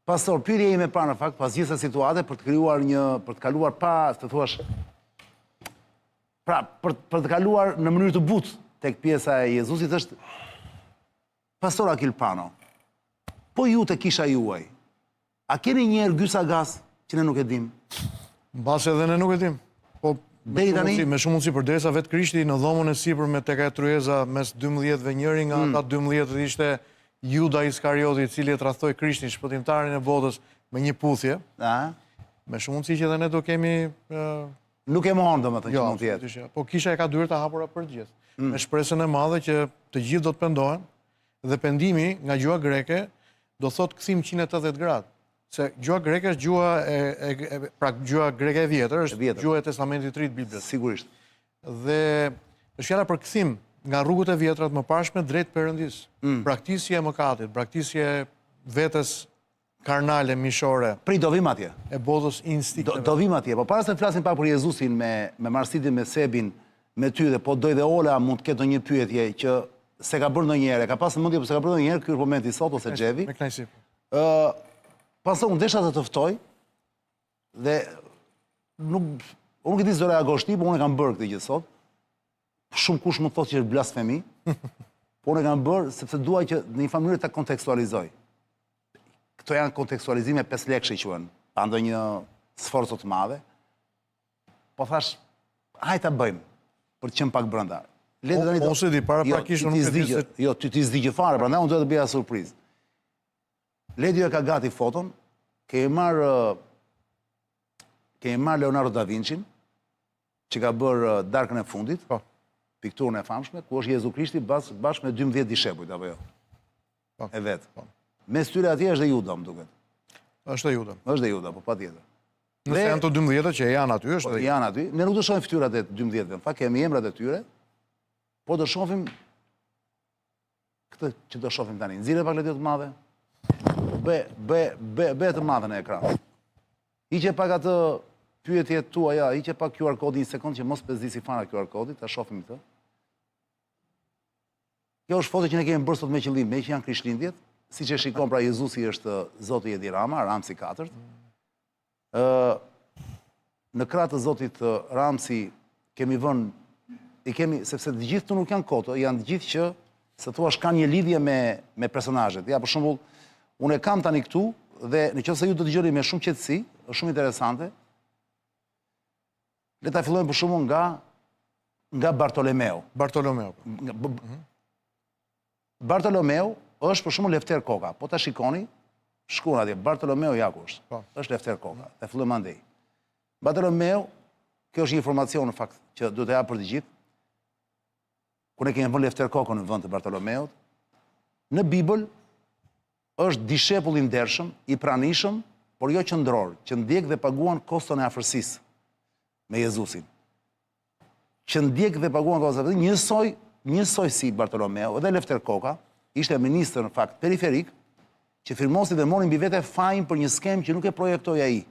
Pastor, pyetja ime parë në fakt, pas gjitha situate, për të kaluar pa, të thuash, pra, për të kaluar në mënyrë të butë tek pjesa e Jezusit është, Pastor Akil Pano, po ju të kisha juaj, a keni njerë gysa gas që ne nuk e dim? Base edhe ne nuk e dim. Po, me shumë mundësi përderisa vetë Krishti në dhomën e sipër me tek e tryeza mes 12-ve njëri nga ata 12 ishte Juda Iskarioti, i cili e tradhtoi Krishtin, shpëtimtarin e botës, me një puthje. Me shumë mundësi që edhe ne do kemi... Nuk e mohon, domethënë, që mund të jetë. Po kisha e ka dyert e hapura për gjithë. Me shpresën e madhe që të gjithë do të pendohen, dhe pendimi nga gjuha greke do thot kthim 180 gradë. Se gjuha greke është gjuha greke e vjetër, është gjuha e Testamentit të Ri të Biblës. Sigurisht. Dhe është fjala për kthim nga rrugët e vjetra të mëparshme drejt Perëndis. Braktisje e mëkatit, braktisje vetës karnale, mishore. Do vim atje. E botës instinkteve. Do vim atje, po para se të flasim pak për Jezusin me marrësidhjen me Sebin, me ty dhe po doj dhe Ola mund të ketë ndonjë pyetje që se ka bërë ndonjëherë, ka pasur mendje po se ka bërë ndonjëherë, ky është momenti sot ose Xhevi. Me kënaqësi. Pastaj unë desha të ftoj dhe unë nuk e di se do reagosh ti, por unë e kam bërë këtë gjë sot. Shumë kush mund të thotë që është blasfemi, por unë e kam bërë sepse dua që në një mënyrë ta kontekstualizoj. Këto janë kontekstualizime 5 lekësh quhen, pa ndonjë sforco të madhe. Po thash, hajde ta bëjmë për të qenë pak brenda. Le të tani. Ose di para prakisht nuk e di se jo, ti s'digje fare, prandaj unë do të bëja surprizë. Ledio e ka gati foton, kemi marr Leonardo da Vinci, që ka bërë Darkën e fundit, pikturën e famshme, ku është Jezu Krishti bashkë me 12 dishepujt, apo jo? E vetë. Mes tyre atje është dhe Juda, më duket. Është dhe Juda. Është dhe Juda, po patjetër. Nëse janë të 12 që janë aty, është dhe Juda. Janë aty. Ne nuk do shohim fytyrat e 12-ve, në fakt kemi emrat e tyre, po do shohim këtë që do shohim tani. Nxirre pak letër të madhe. Be të madhe në ekran. Hiqe pak atë pyetjet tuaja, hiqe pak QR kodin një sekond që mos pëzdisi fara QR kodit, ta shohim këtë. Kjo është foto që ne kemi bërë sot me qëllim, me që janë Krishtlindjet, siç e shikon pra Jezusi është Zoti Edi Rama, Ramsi 4. Në krah të Zotit Ramsi kemi vënë sepse të gjithë këtu nuk janë koto, janë të gjithë që se thuash kanë një lidhje me personazhet. Ja, për shembull, unë e kam tani këtu dhe nëse ju do të dëgjoni me shumë qetësi, është shumë interesante. Le ta fillojmë për shembull nga Bartolomeo. Bartolomeo është për shembull Lefter Koka. Po ta shikoni, shkruan atje Bartolomeo Jakush. Është Lefter Koka. E fillojmë andej. Bartolomeo, kjo është një informacion në fakt që duhet të jap për të gjithë. Kur ne kemi vënë Lefter Kokën në vend të Bartolomeut, në Bibël është dishepull i ndershëm, i pranishëm, por jo qendror, që ndjek dhe paguan koston e afërsisë me Jezusin. Që ndjek dhe paguan koston e afërsisë, njësoj si Bartolomeo, edhe Lefter Koka, ishte ministër në fakt periferik, që firmosi dhe mori mbi vete fajin për një skem që nuk e projektoi ai,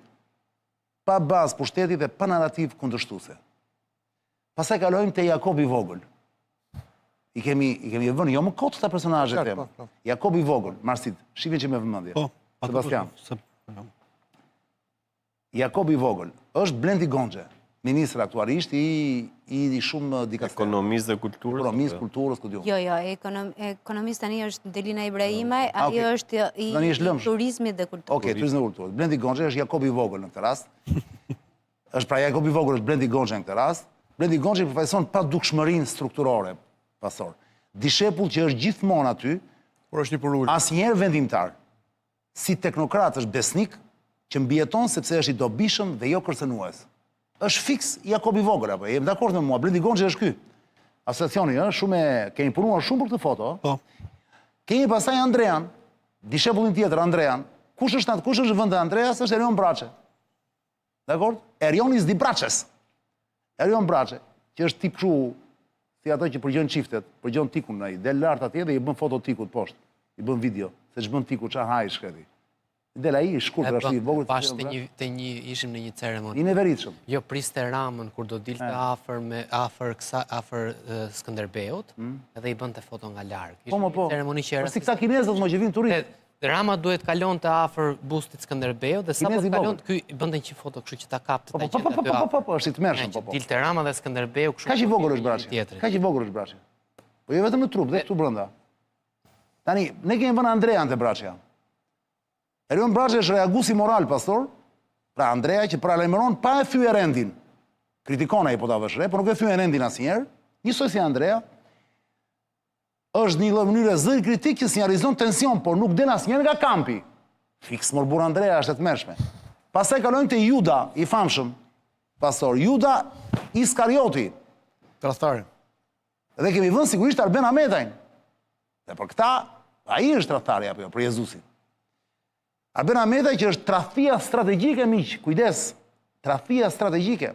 pa bazë pushteti dhe pa narrativ kundërshtuese. Pastaj kalojmë te Jakobi i Vogël. I kemi vënë jo më kot këta personazhe tem. Jakobi i Vogël, Marsit, shihni që me vëmendje. Sebastian. Jakobi i Vogël është Blendi Gonxhe, ministër aktualisht i shumë dikasteri. Ekonomistë dhe kulturës. Ekonomistë, kulturës, ku diun. Jo, ekonomist tani është Delina Ibrahimaj, ai është i turizmit dhe kulturës. Okej, turizmi dhe kulturës. Blendi Gonxhe është Jakobi i Vogël në këtë rast. Është pra Jakobi i Vogël është Blendi Gonxhe në këtë rast. Blendi Gonxhe i përfaqëson pa dukshmërinë strukturore, pastor. Dishepull që është gjithmonë aty, por është i përul. Asnjëherë vendimtar. Si teknokrat është besnik, që mbijeton sepse është i dobishëm dhe jo kërcënues. Është fiks Jakobi i Vogël, apo jemi dakord me mua? Blendi Gonxhe është ky. Asociacioni është shumë kemi punuar shumë për këtë foto. Po. Kemi pastaj Andrean, dishepullin tjetër Andrean. Kush është në vend të Andreas? Është Erion Braçe. Dakord? Erionis di Braçes. Erion Braçe, që është tip kështu si ato që përgjën çiftet, përgjën tikun ai, del lart atje dhe i bën foto tikut poshtë. I bën video, se ç'bën tiku, ç'a haj shkreti. Del ai, shkurt, është i vogël. Ishim në një ceremoni. I neveritshëm. Jo, priste Ramën kur do dilte afër Skënderbeut, edhe i bënte foto nga larg. Po. Ceremoni që era. Si këta kinezët më që vinë turistë. Rama duhet kalon të afër bustit Skënderbeut dhe sa po kalon ky bënte një foto, kështu që ta kapte ta gjete aty. Po, është i tmerrshëm, po. Dilte Rama dhe Skënderbeu, kështu. Kaq i vogël është braçi. Kaq i vogël është braçi. Po jo vetëm në trup, dhe këtu brenda. Tani, ne kemi vënë Andrean te braçja. Erion Braçi është reaguesi moral, pastor. Pra Andrea që paralajmëron pa e thyer rendin. Kritikon ai po ta vësh re, por nuk e thyen rendin asnjëherë. Njësoj si Andrea. Është një lloj mënyre zëri kritik që sinjalizon tension, por nuk del asnjëherë nga kampi. Fiks morbur Andrea është e tmerrshme. Pastaj kalojmë te Juda, i famshëm. Pastor Juda Iskarioti. Tradhtari. Dhe kemi vënë sigurisht Arben Ahmetajn. Dhe për këta, ai është tradhtari apo jo, për Jezusin. Arben Ahmetaj që është tradhtia strategjike, miq, kujdes, tradhtia strategjike.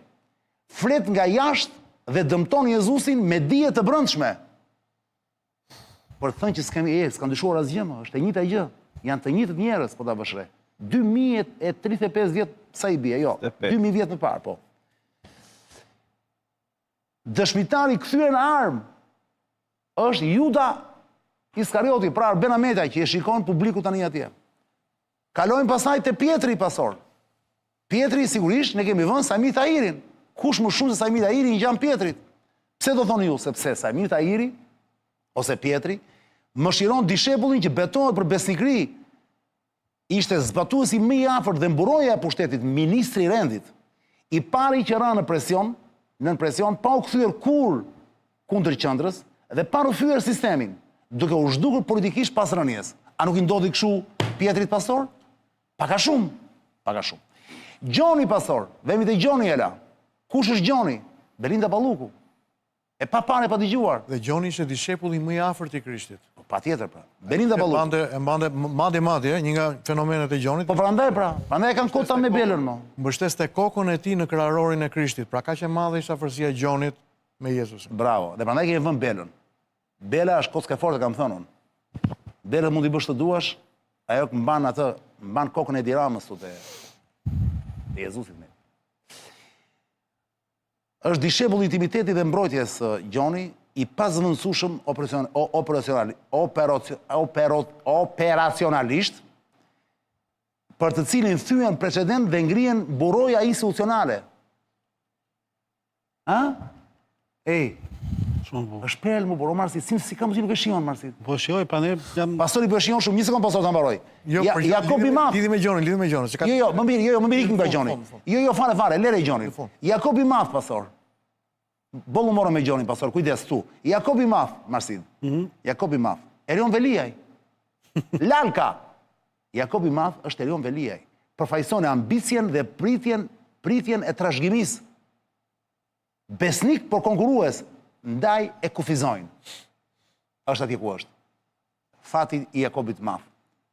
Flet nga jashtë dhe dëmton Jezusin me dije të brendshme. Por thënë që s'kan ndryshuar asgjë më, është e njëjta gjë. Janë të njëjtët njerëz, po ta bësh re. 2035 vjet sa i bie, jo, 2000 vjet më parë, po. Dëshmitari kthyer në armë është Juda Iskarioti, pra Arben Ahmetaj që e shikon publiku tani atje. Kalojmë pasaj te Pietri, pasor. Pietri, sigurisht, ne kemi vënë Sajmi Tahirin. Kush më shumë se Sajmi Tahiri një gjanë Pietrit? Pse do thoni ju? Sepse Sajmi Tahiri, ose Pietri, më shiron dishepullin që betohet për besnikëri. Ishte zbatuesi më i afërt dhe mburoja e pushtetit, ministri i rendit. I pari që ra në presion, pa u kthyer kur kundër qendrës dhe pa rrëfyer sistemin, duke u zhdukur politikisht pas rënies. A nuk i ndodhi kështu Pietrit, pastor? Paka shumë. Gjoni, pastor, vemi te Gjoni Ela. Kush është Gjoni? Belinda Balluku. E pa parë, pa dëgjuar. Dhe Gjoni ishte dishepulli më i afërt i Krishtit. Patjetër, pra. Belinda Balluku. E mbante madje, një nga fenomenet e Gjonit. Po prandaj, pra. Prandaj kanë kota me Belën, mo. Mbështes te kokën e tij në kraharorin e Krishtit. Pra kaq e madhe ishte afërsia e Gjonit me Jezusin. Bravo. Dhe prandaj kemi vënë Belën. Bela është kocka e fortë, kam thënë unë. Belën mund t'i bësh të duash, ajo mban kokën e Tiranës te Jezusit. Është dishepull i intimitetit dhe mbrojtjes Gjoni, i pazvendësueshëm operacionalisht, për të cilin thyen precedent dhe ngrihen buroja institucionale. Është pel mu, por o Marsit, si kam që nuk e shion, Marsit? Po shioj, pa ne jam... Pastori po e shion shumë, një sekund pastor të mbaroj. Jakobi Math. Lidhi me Gjonin. Jo, më mirë ikim nga Gjoni. Jo, fare, lere i Gjonin. Jakobi Math, pastor. Bollu morë me Gjonin, pastor, kujdes tu. Jakobi Math, Marsit. Jakobi Math. Erion Veliaj. Lalka. Jakobi Math është Erion Veliaj. Përfaqëson ambicien dhe pritjen e trashëgimisë. Besnik por konkurrues, ndaj e kufizojnë. Është atje ku është. Fati i Jakobit Math.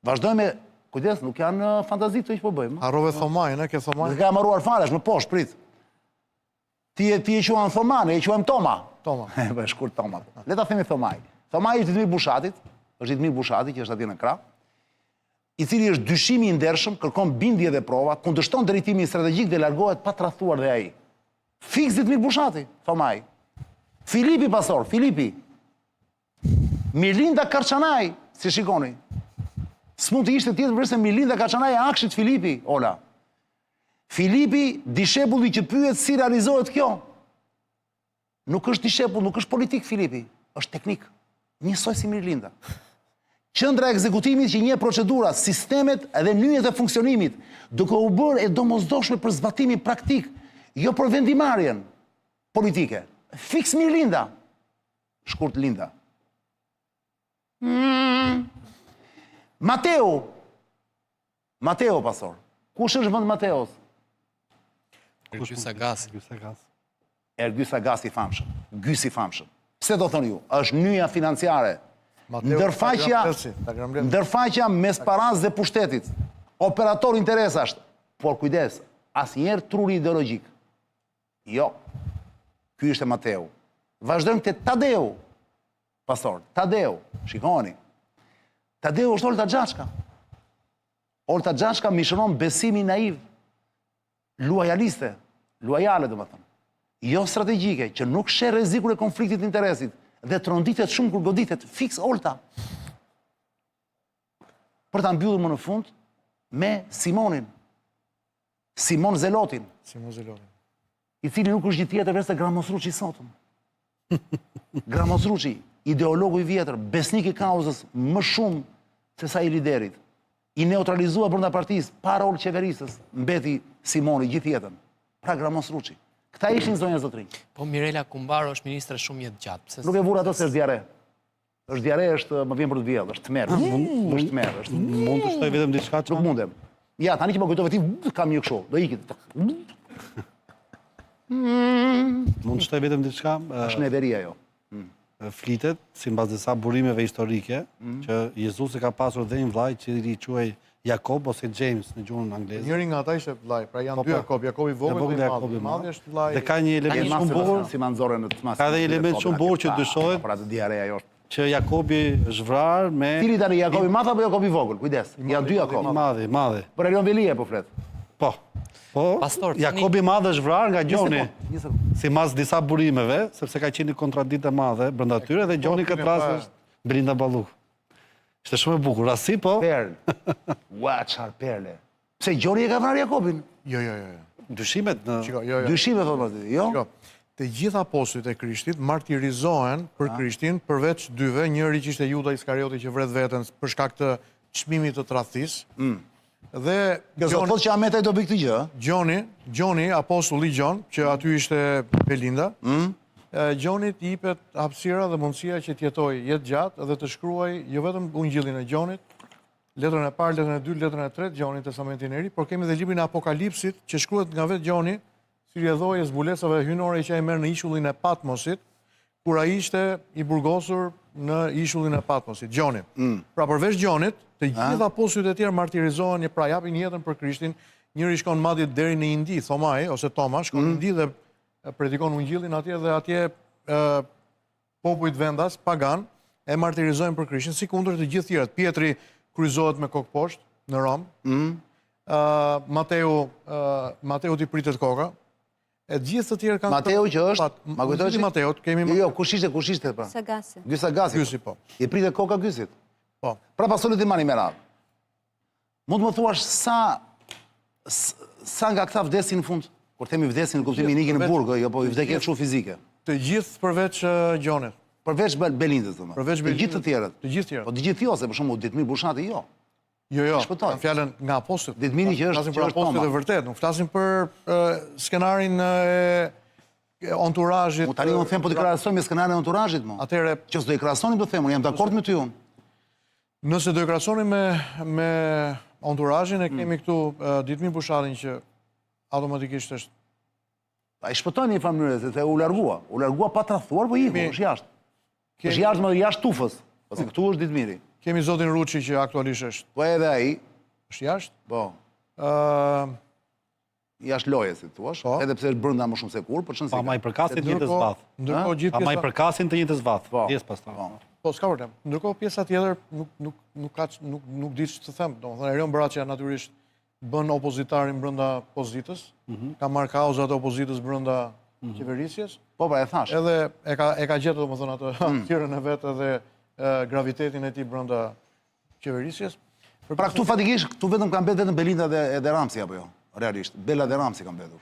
Vazhdojmë, kujdes, nuk janë fantazi të që po bëjmë. Harrove Thomajnë, ke Thomajnë? Dhe ka marruar fare, është më poshtë, prit. Ti e quajnë Thomane, e quajmë Toma. Toma. Shkurt Toma. Leta themi Thomaj. Thomaj është Ditmir Bushatit, që është atje në krah, i cili është dyshimi i ndershëm, kërkon bindje dhe prova, kundërshton drejtimin strategjik dhe largohet pa tradhtuar dhe ai. Fiks Ditmir Bushati, Thomaj. Filipi, pastor, Filipi. Milinda Karçanaj, si shikoni. S'mund të ishte tjetër përse Milinda Karçanaj e akshit Filipi, Ola. Filipi, dishepulli që pyet si realizohet kjo. Nuk është dishepull, nuk është politik Filipi, është teknik. Njësoj si Milinda. Qendra e ekzekutimit që njeh procedurat, sistemet dhe nyjet e funksionimit, duke u bërë e domosdoshme për zbatimin praktik, jo për vendimarrjen politike. Fiks Mirlinda. Shkurt Linda. Mateo, pastor. Kush është vend Mateos? Ergy Sagasi. Ergy Sagasi i famshëm. Gysi i famshëm. Pse do thoni ju? Është nyja financiare. Ndërfaqja mes paras dhe pushtetit. Operator interesash. Por kujdes, asnjëherë truri ideologjik. Jo. Ky është Mateu. Vazhdojmë te Tadeu. Pastor, Tadeu, shikoni. Tadeu është Olta Xhaçka. Olta Gjashka mishëron besimi naiv, luajaliste, luajale dhe më thënë, jo strategjike, që nuk shë rrezikun e konfliktit interesit, dhe tronditet shumë kur goditet, fix Olta. Për ta mbyllur më në fund, me Simonin, Simon Zelotin, i cili nuk është gjithë tjetër veç se Gramos Ruçi sotëm. Gramos Ruçi, ideologu i vjetër, besnik i kauzës më shumë se sa i liderit, i neutralizua brenda partisë, pa rol qeverisës, mbeti Simoni gjithë jetën. Pra Gramos Ruçi. Këta ishin zonja zotrinj. Po Mirela Kumbaro është ministre shumë jetë gjatë. Nuk e vura ato se është diare. Është diare, është më vjen për të vjellë, është tmerr. Është tmerr, është. Mund të shtoj vetëm diçka që Nuk mundem. Ja, tani që më kujtove ti, kam një kështu, do ikit. mund të shtoj vetëm diçka. Është neveria jo. Flitet, sipas disa burimeve historike, që Jezusi ka pasur dhe një vllaj që i quhej Jakob ose James në gjuhën angleze. Njëri nga ata ishte vllai, pra janë dy Jakob, Jakobi i vogël dhe i madh është vllai. Dhe ka një element shumë bukur, Si ma nxorën në të mas. ka dhe një element shumë bukur që dyshohet Për atë diarea jo. që Jakobi është vrarë me Cili tani Jakobi madh apo Jakobi vogël? Kujdes. Janë dy Jakob. madhe. Për Elion Velia po flet. Po. Po, Pastor, Jakobi madh është vrarë nga Gjoni, Një sekond. sipas disa burimeve, sepse ka qenë një kontradikt e madhe brenda tyre dhe Gjoni këtë rast është Brinda Balluk. Ishte shumë e bukur. Rasti po, Perl. Ua, çfarë perle. Pse Gjoni e ka vrarë Jakobin? Jo. dyshimet në Shiko, jo. Dyshime thonë aty, jo? Shiko, të gjitha apostujt e Krishtit martirizohen për Krishtin përveç dyve, njëri që ishte Juda Iskarioti që vret veten për shkak të çmimit të tradhtisë. Dhe Kjo thotë që Ametaj do bëj këtë gjë. Gjoni, apostulli Gjon, që aty ishte Belinda, Gjonit i jepet hapësira dhe mundësia që të jetojë jetë gjatë dhe të shkruaj jo vetëm Ungjillin e Gjonit, letrën e parë, letrën e dytë, letrën e tretë, Gjoni, Testamentin e Ri, por kemi edhe librin e Apokalipsit që shkruhet nga vetë Gjoni, si rrjedhoi e zbulesave hynore që ai merr në ishullin e Patmosit, kur ai ishte i burgosur në ishullin e Patmosit, Gjoni. Pra përveç Gjonit, të gjithë apostujt e tjerë martirizohen, pra japin jetën për Krishtin. Njëri shkon madje deri në Indi, Thomai ose Toma, shkon në Indi dhe predikon Ungjillin atje dhe atje popujt vendas pagan e martirizojnë për Krishtin, si kundër të gjithë tjerët. Pietri kryqëzohet me kokë poshtë në Rom. Mateu t'i pritet koka. E gjithë të tjerë kanë Mateu që është, ma kujtoj që Mateu, kemi Jo, kush ishte pra? Sagasi. Gysagasi. Gysi po. I pritet koka Gysit. Po. Pra pasurit i mani me radhë. Mund të më thuash sa nga këta vdesin në fund? Kur themi vdesin në kuptimin ikin në burg, jo po i vdekje kështu fizike. Të gjithë përveç Gjonit. Përveç Belindës, domethënë. Përveç Të gjithë të tjerët. Të gjithë tjerët. Po të gjithë jo, se për shembull Ditmir Bushati jo. Jo, shpëtoj. kanë fjalën nga apostujt. Ditmiri që Flasim për është apostujt Toma. e vërtet, nuk flasim për skenarin e entourage-it. Tani unë them po të krahasoj me skenarin e entourage-it mo. Atëherë, Që s'do i krahasonim do them, unë jam dakord me ty unë. nëse do i krahasonim me entourage-in, e kemi këtu Ditmir Bushatin që automatikisht është Ai shpëtoi në një farë mënyrë se u largua. U largua pa tradhtuar, po iku, është jashtë. Është jashtë, më jashtë tufës. Pasi këtu është Ditmiri. Kemi zotin Ruçi që aktualisht është Po edhe ai, jashtë. po, Ë, jashtë loje, si thua, Po. edhe pse është brenda më shumë se kur, por çon si. pa ma i përkasin të njëjtës vath. Ndërkohë gjithë Pa ma i pjesa përkasin të njëjtës vath. Po. Pjesë pastaj. Po, s'ka problem. Ndërkohë pjesa tjetër nuk di ç'të them. Domethënë Erion Braçja natyrisht bën opozitarin brenda pozitës, ka marrë kauzat e opozitës brenda qeverisjes, Po, pra e thash. edhe e ka gjetur domethënë atë hyrën e vet edhe gravitetin e tij brenda qeverisjes. Pra këtu fatikisht, këtu vetëm kanë mbetur vetëm Belinda edhe Ramsi apo jo? Realisht, Bela dhe Ramsi kanë mbetur.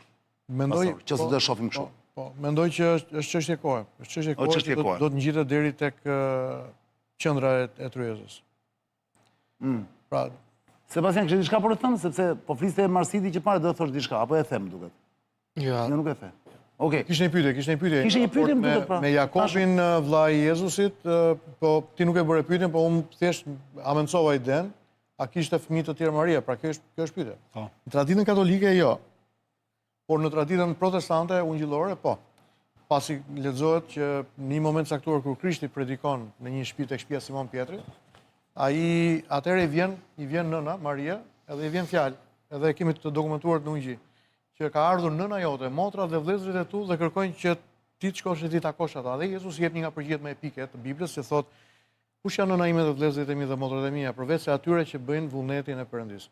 Mendoj Që se do shohim kështu. Po, mendoj që është çështje kohe. Është çështje kohe çështje që kohe. do të ngjitet deri tek qendra e Tryezës. Pra, Sebastian, kishte diçka për të thënë sepse po fliste e Marsiti që parë do të thosh diçka, apo e them duket. Jo, Jo, nuk e the. Okej. kishte një pyetje. Kishte një pyetje, më duket, pra. Me Jakobin, vllai i Jezusit, po ti nuk e bëre pyetjen, po unë thjesht amencova iden, a kishte fëmijë të tjerë Maria, pra kjo është pyetje. Po. Në traditën katolike jo. Por në traditën protestante ungjillore po. Pasi lexohet që në një moment caktuar kur Krishti predikon në një shtëpi tek shtëpia e Simon Pietrit, ai atëherë i vjen nëna Maria, edhe i vjen fjalë, edhe kemi të dokumentuar në Ungji, që ka ardhur nëna jote, motra dhe vëllezërit e tu dhe kërkojnë që ti të shkosh e ti takosh ata. Dhe Jezusi jep një nga përgjigjet më epike të Biblës që thotë kush janë nëna ime dhe vëllezërit e mi dhe motrat e mia, përveç se atyre që bëjnë vullnetin e Perëndisë.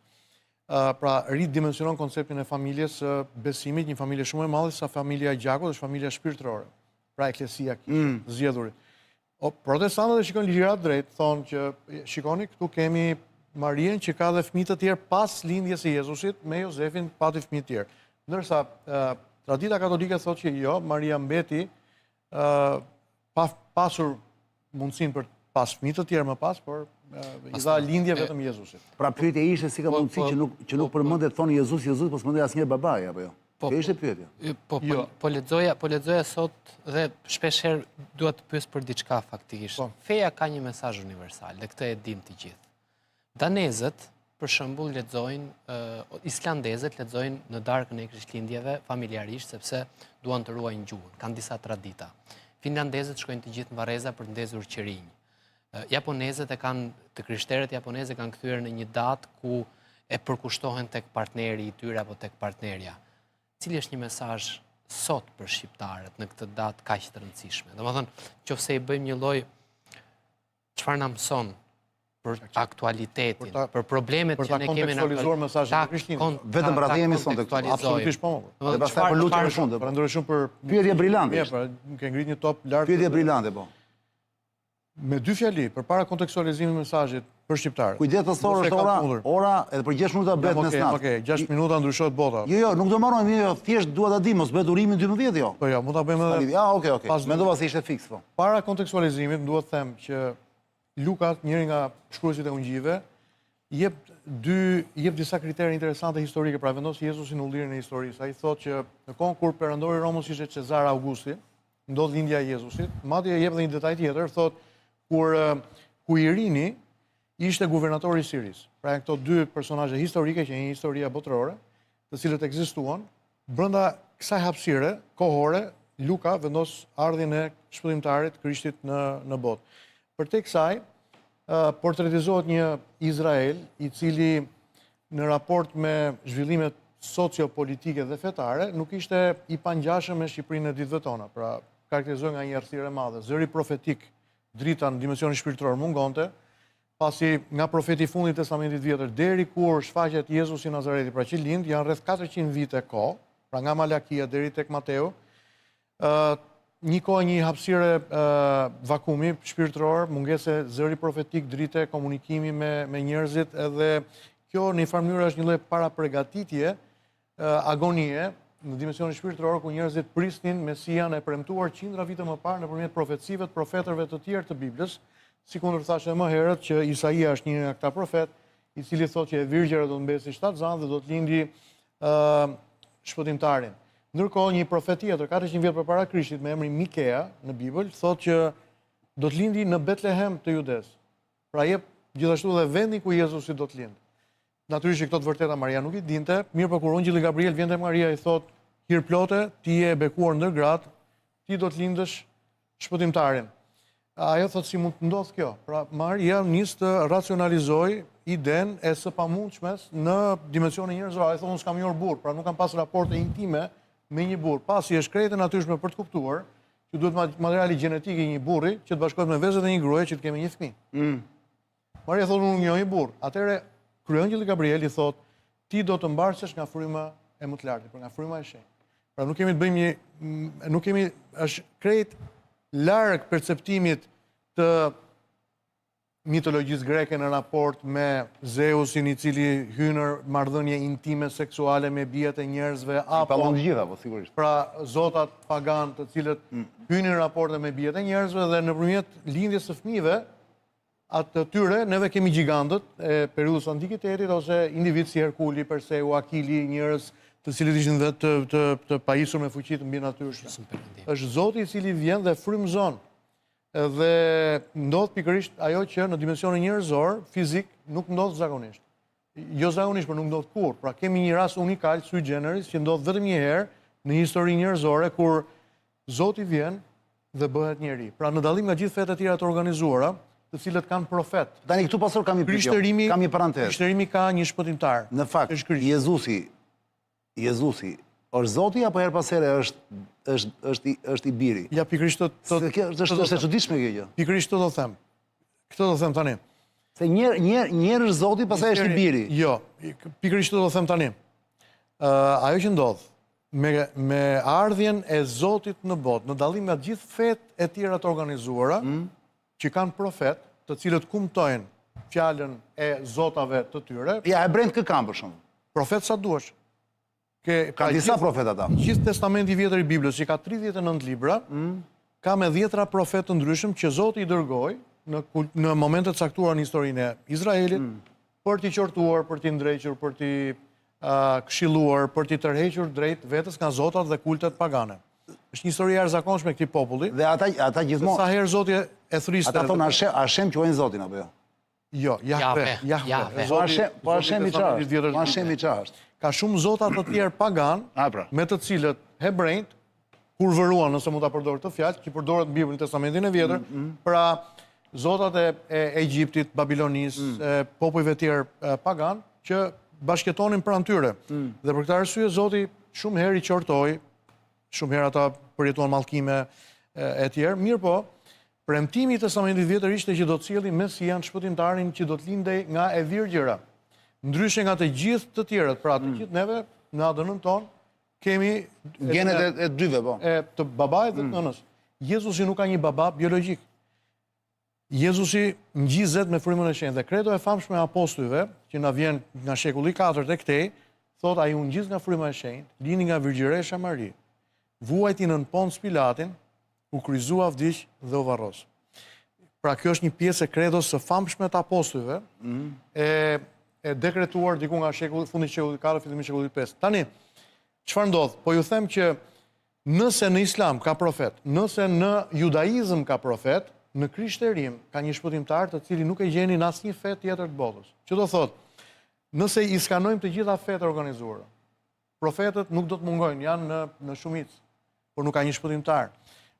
pra ridimensionon konceptin e familjes besimit, një familje shumë e madhe sa familja e gjakut, është familja shpirtërore. Pra eklesia kishte zgjedhurit. Protestantët e shikojnë ligjërat drejt, thonë që shikoni këtu kemi Marien që ka dhe fëmijë të tjerë pas lindjes së Jezusit, me Jozefin pati fëmijë të tjerë. Ndërsa tradita katolike thotë që jo, Maria mbeti pa pasur mundësinë për pas fëmijë të tjerë më pas, por i dha lindje vetëm Jezusit. Pra pyetja ishte si ka mundësi që nuk përmendet thonë Jezus, po s'mendej asnjëherë babai apo jo? Kjo ishte pyetja. Po lexoja sot dhe shpeshherë duhet të pyes për diçka faktikisht. Feja ka një mesazh universal, dhe këtë e dim të gjithë. Danezët, për shembull, lexojnë, islandezët lexojnë në darkën e Krishtlindjeve familjarisht sepse duan të ruajnë gjuhën, kanë disa tradita. Finlandezët shkojnë të gjithë në Varreza për të ndezur qerinj. Japonezët të krishterët japoneze kanë kthyer në një datë ku e përkushtohen tek partneri i tyre apo tek partnerja. Cili është një mesazh sot për shqiptarët në këtë datë kaq të rëndësishme? Domethënë, nëse i bëjmë një lloj çfarë na mëson për aktualitetin, për problemet që ne kemi në kontekstualizuar mesazhin e Krishtlindjes. Vetëm pra jemi sonte këtu. Absolutisht po. Dhe pastaj për lutjen e fundit. Përndroj shumë për pyetje brillante. Mirë, pra, ke ngrit një top lart. Pyetje brillante po. Me dy fjali, përpara kontekstualizimit të mesazhit për shqiptarët. Kujdes të thorë është ora edhe për 6 minuta bëhet mesnat. Okej, 6 minuta ndryshohet bota. Jo, nuk do marrojmë, jo, thjesht dua ta di, mos bëhet urimin 12 jo. Po jo, mund ta bëjmë edhe. Ja, okej. Mendova se ishte fiks po. Para kontekstualizimit duhet të them që Luka, njëri nga shkruesit e Ungjive, jep disa kritere interesante historike, pra vendos Jezusin në ullirin e historisë. Ai thotë që në kohën kur perandori i Romës ishte Cezar Augusti, ndodh lindja e Jezusit, madje jep edhe një detaj tjetër, thotë kur Kuirini ishte guvernatori i Siris. Pra këto dy personazhe historike që janë historia botërore, të cilët ekzistuan, brenda kësaj hapësire kohore, Luka vendos ardhjen e shpëtimtarit Krishtit në botë. Përtej kësaj, portretizohet një Izrael i cili në raport me zhvillimet sociopolitike dhe fetare nuk ishte i pangjashëm me Shqipërinë e ditëve tona. Pra, karakterizohet nga një errësirë e madhe. Zëri profetik drita në dimensionin shpirtëror mungonte, pasi nga profeti i fundit të Testamentit Vjetër deri kur shfaqet Jezusi i Nazareti, pra që lind, janë rreth 400 vite kohë, pra nga Malakia deri tek Mateu, një kohë një hapësire vakumi shpirtëror, mungese zëri profetik, drite, komunikimi me njerëzit, edhe kjo në një farë mënyrë është një lloj parapregatitje, agonie në dimensionin shpirtëror ku njerëzit prisnin Mesian e premtuar qindra vite më parë nëpërmjet profecive të profetërve të tjerë të Biblës, sikundër thashë më herët që Isaia është një nga këta profet, i cili thotë që e virgjëra do të mbesi 7 zanë dhe do të lindi shpëtimtarin. Ndërkohë një profet tjetër, 400 vjet përpara Krishtit, me emrin Mikea në Bibël, thotë që do të lindi në Betlehem të Judes. Pra jep gjithashtu dhe vendi ku Jezusi do të lindë. Natyrisht që këto të vërteta Maria nuk i dinte, mirë për kur Ungjilli Gabriel vjen te Maria i thotë, hir plote, ti je e bekuar ndër gratë, ti do të lindësh shpëtimtarin. Ajo thotë si mund të ndodhë kjo. Pra Maria nis të racionalizoj iden e së pamundshmes në dimensionin njerëzor. Ai thonë unë s'kam njohur burr, pra nuk kam pas raporte intime me një burr. Pasi është krejtë natyrshme për të kuptuar që duhet materiali gjenetik i një burri që të bashkohet me vezët e një gruaje që të kemi një fëmijë. Maria thotë unë njoh një burr. Atëherë Kryengjelli Gabriel i thotë ti do të mbarsesh nga fryma e më të lartit, por nga fryma e shenjtë. Pra nuk kemi të bëjmë nuk kemi është krejt larg perceptimit të mitologjisë greke në raport me Zeusin i cili hyn në marrëdhënie intime seksuale me bijat e njerëzve apo pa gjitha, po sigurisht. Pra zotat pagan të cilët hynin në raporte me bijat e njerëzve dhe nëpërmjet lindjes së fëmijëve atë tyre neve kemi gjigantët e periudhës antikitetit ose individ si Herkuli, Perseu, Akili, njerëz të cilët ishin dhe të pajisur me fuqi të mbi natyrshme. Është Zoti i cili vjen dhe frymëzon. Dhe ndodh pikërisht ajo që në dimensionin njerëzor, fizik, nuk ndodh zakonisht. Jo zakonisht, por nuk ndodh kurrë. Pra kemi një rast unikal sui generis që ndodh vetëm një herë në historinë njerëzore kur Zoti vjen dhe bëhet njeri. Pra në dallim nga gjithë fetet e tjera të organizuara, të cilët kanë profet. Tani këtu pasur kam një parantezë. Krishterimi ka një shpëtimtar. Në fakt, Jezusi është Zoti apo her pas here është i biri? Ja pikërisht është e çuditshme kjo gjë. Pikërisht këtë do them. Këtë do them tani. Se njerë është Zoti, pastaj është i biri. Jo, pikërisht do të them tani. Ajo që ndodh me ardhjen e Zotit në botë, në dallim nga gjithë fetë e tjera të organizuara, që kanë profet, të cilët kumtojnë fjalën e zotave të tyre. Ja, e brend kë kam për shumë. Profet sa duash. Ka disa profet ata. Gjithë testamenti vjetër i Biblës, që ka 39 libra, ka me 10 profet të ndryshëm që Zoti i dërgoi në momentet caktuara në historinë e Izraelit, për t'i qortuar, për t'i ndrequr, për t'i këshilluar, për t'i tërhequr drejt vetës nga zotat dhe kultet pagane. Është një histori e jashtëzakonshme këtij populli. Dhe ata gjithmonë. Sa herë Zoti e thriste. Ata thonë Hashem quajnë Zotin apo jo? Jo, Jahve. Po Hashem i çfarë? Po Hashem i çfarë? Ka shumë zota të tjerë pagan, me të cilët hebrejt kur vëruan, nëse mund ta përdor këtë fjalë, që përdoret në Biblën, Testamentin e Vjetër, pra zotat e Egjiptit, Babilonisë, popujve tjerë pagan, që bashkëtonin pranë tyre. Dhe për këtë arsye Zoti shumë herë i qortoi, shumë herë ata përjetuan mallkime e tjerë. Mirë po, premtimi i Testamentit Vjetër ishte që do të sjellë Mesian, shpëtimtarin që do të lindej nga e virgjëra. Ndryshe nga të gjithë të tjerët, pra të gjithë neve në ADN-n ton kemi genet e dyve, po. Të babait dhe të nënës. Jezusi nuk ka një baba biologjik. Jezusi ngjizet me frymën e shenjtë. Dhe kredo e famshme e apostujve, që na vjen nga shekulli 4 tek këtej, thot ai u ngjiz nga fryma e shenjtë, lindi nga Virgjëresha Mari. Vuajti nën Ponc Pilatin, u kryzua vdiq dhe u varros. Pra kjo është një pjesë e kredos së famshme të apostujve, e dekretuar diku nga fundi i shekullit 4, fillimi i shekullit 5. Tani, çfarë ndodh? Po ju them që nëse në Islam ka profet, nëse në judaizëm ka profet, në Krishterim ka një shpëtimtar të cili nuk e gjeni në asnjë fe tjetër të botës. Që do thotë, nëse i skanojmë të gjitha fetë organizuara, profetët nuk do të mungojnë, janë në shumicë, por nuk ka një shpëtimtar.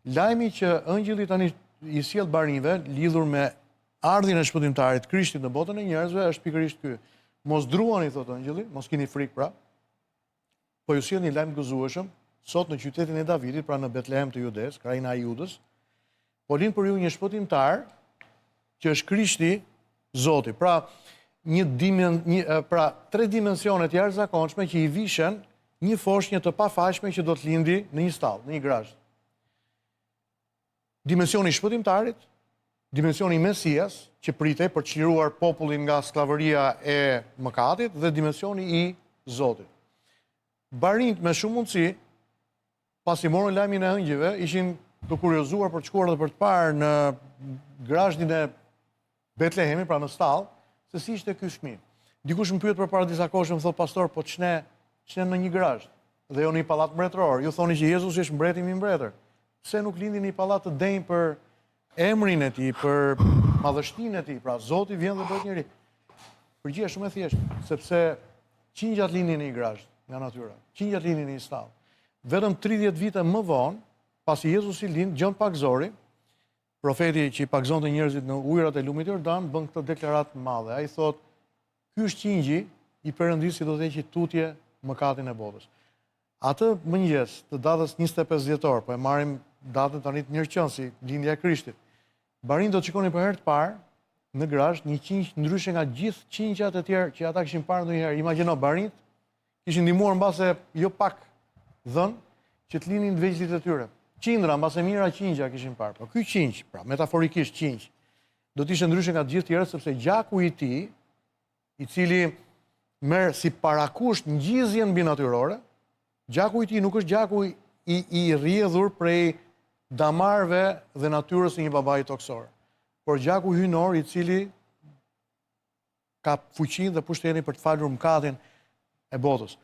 Lajmi që ëngjëlli tani i sjell barinjve lidhur me ardhjen e shpëtimtarit Krishtit në botën e njerëzve është pikërisht ky. Mos druani, thotë ëngjëlli, mos keni frikë pra. Po ju sjell një lajm gëzueshëm, sot në qytetin e Davidit, pra në Betlehem të Judes, krajina e Judës, po lind për ju një shpëtimtar që është Krishti Zoti. Pra, tre dimensione të jashtëzakonshme që i vishen një foshnjë të pafajshme që do të lindi në një stall, në një grazh. Dimensioni i shpëtimtarit, dimensioni i Mesias, që pritej për të çliruar popullin nga skllavëria e mëkatit, dhe dimensioni i Zotit. Barinjt me shumë mundësi, pasi morën lajmin e ëngjëve, ishin të kuriozuar për të shkuar dhe për të parë në grazhdin e Betlehemit, pra në stall, se si ishte ky fëmijë. Dikush më pyet përpara disa kohësh, më thot pastor, po ç'ne në një grazhd dhe jo në një pallat mbretëror. Ju thoni që Jezusi është mbreti i mbretër. Pse nuk lindi në një pallat të denjë për emrin e tij, për madhështinë e tij? Pra Zoti vjen dhe bëhet njeri. Përgjigje shumë e thjeshtë, sepse qingjat lindin në një grazhd nga natyra. Qingjat lindin në një stall. Vetëm 30 vite më vonë, pasi Jezusi lind, Gjon Pagzori, profeti që i pagzonte njerëzit në ujërat e lumit Jordan, bën këtë deklaratë të madhe. Ai thotë, ky është qingji i Perëndisë që do të heqë tutje mëkatin e botës. Atë mëngjes të datës 25 dhjetor, po e marrim datën tani të mirëqënsi, lindja e Krishtit. Barinjt do të shikonin për herë të parë në grazhd një qingj ndryshe nga gjithë qingjat e tjerë që ata kishin parë ndonjëherë. Imagjino, barinjt kishin ndihmuar mbase jo pak dhën që të linin të vegjëlit e tyre. Qindra, mbase mira qingja kishin parë. Po ky qingj, pra metaforikisht qingj, do të ishte ndryshe nga të gjithë tjerët, sepse gjaku i tij, i cili merr si parakusht ngjizjen mbi natyrore, gjaku i tij nuk është gjaku i rrjedhur prej damarve dhe natyrës së një babai toksor, por gjaku hyjnor i cili ka fuqinë dhe pushtetin për të falur mëkatin e botës.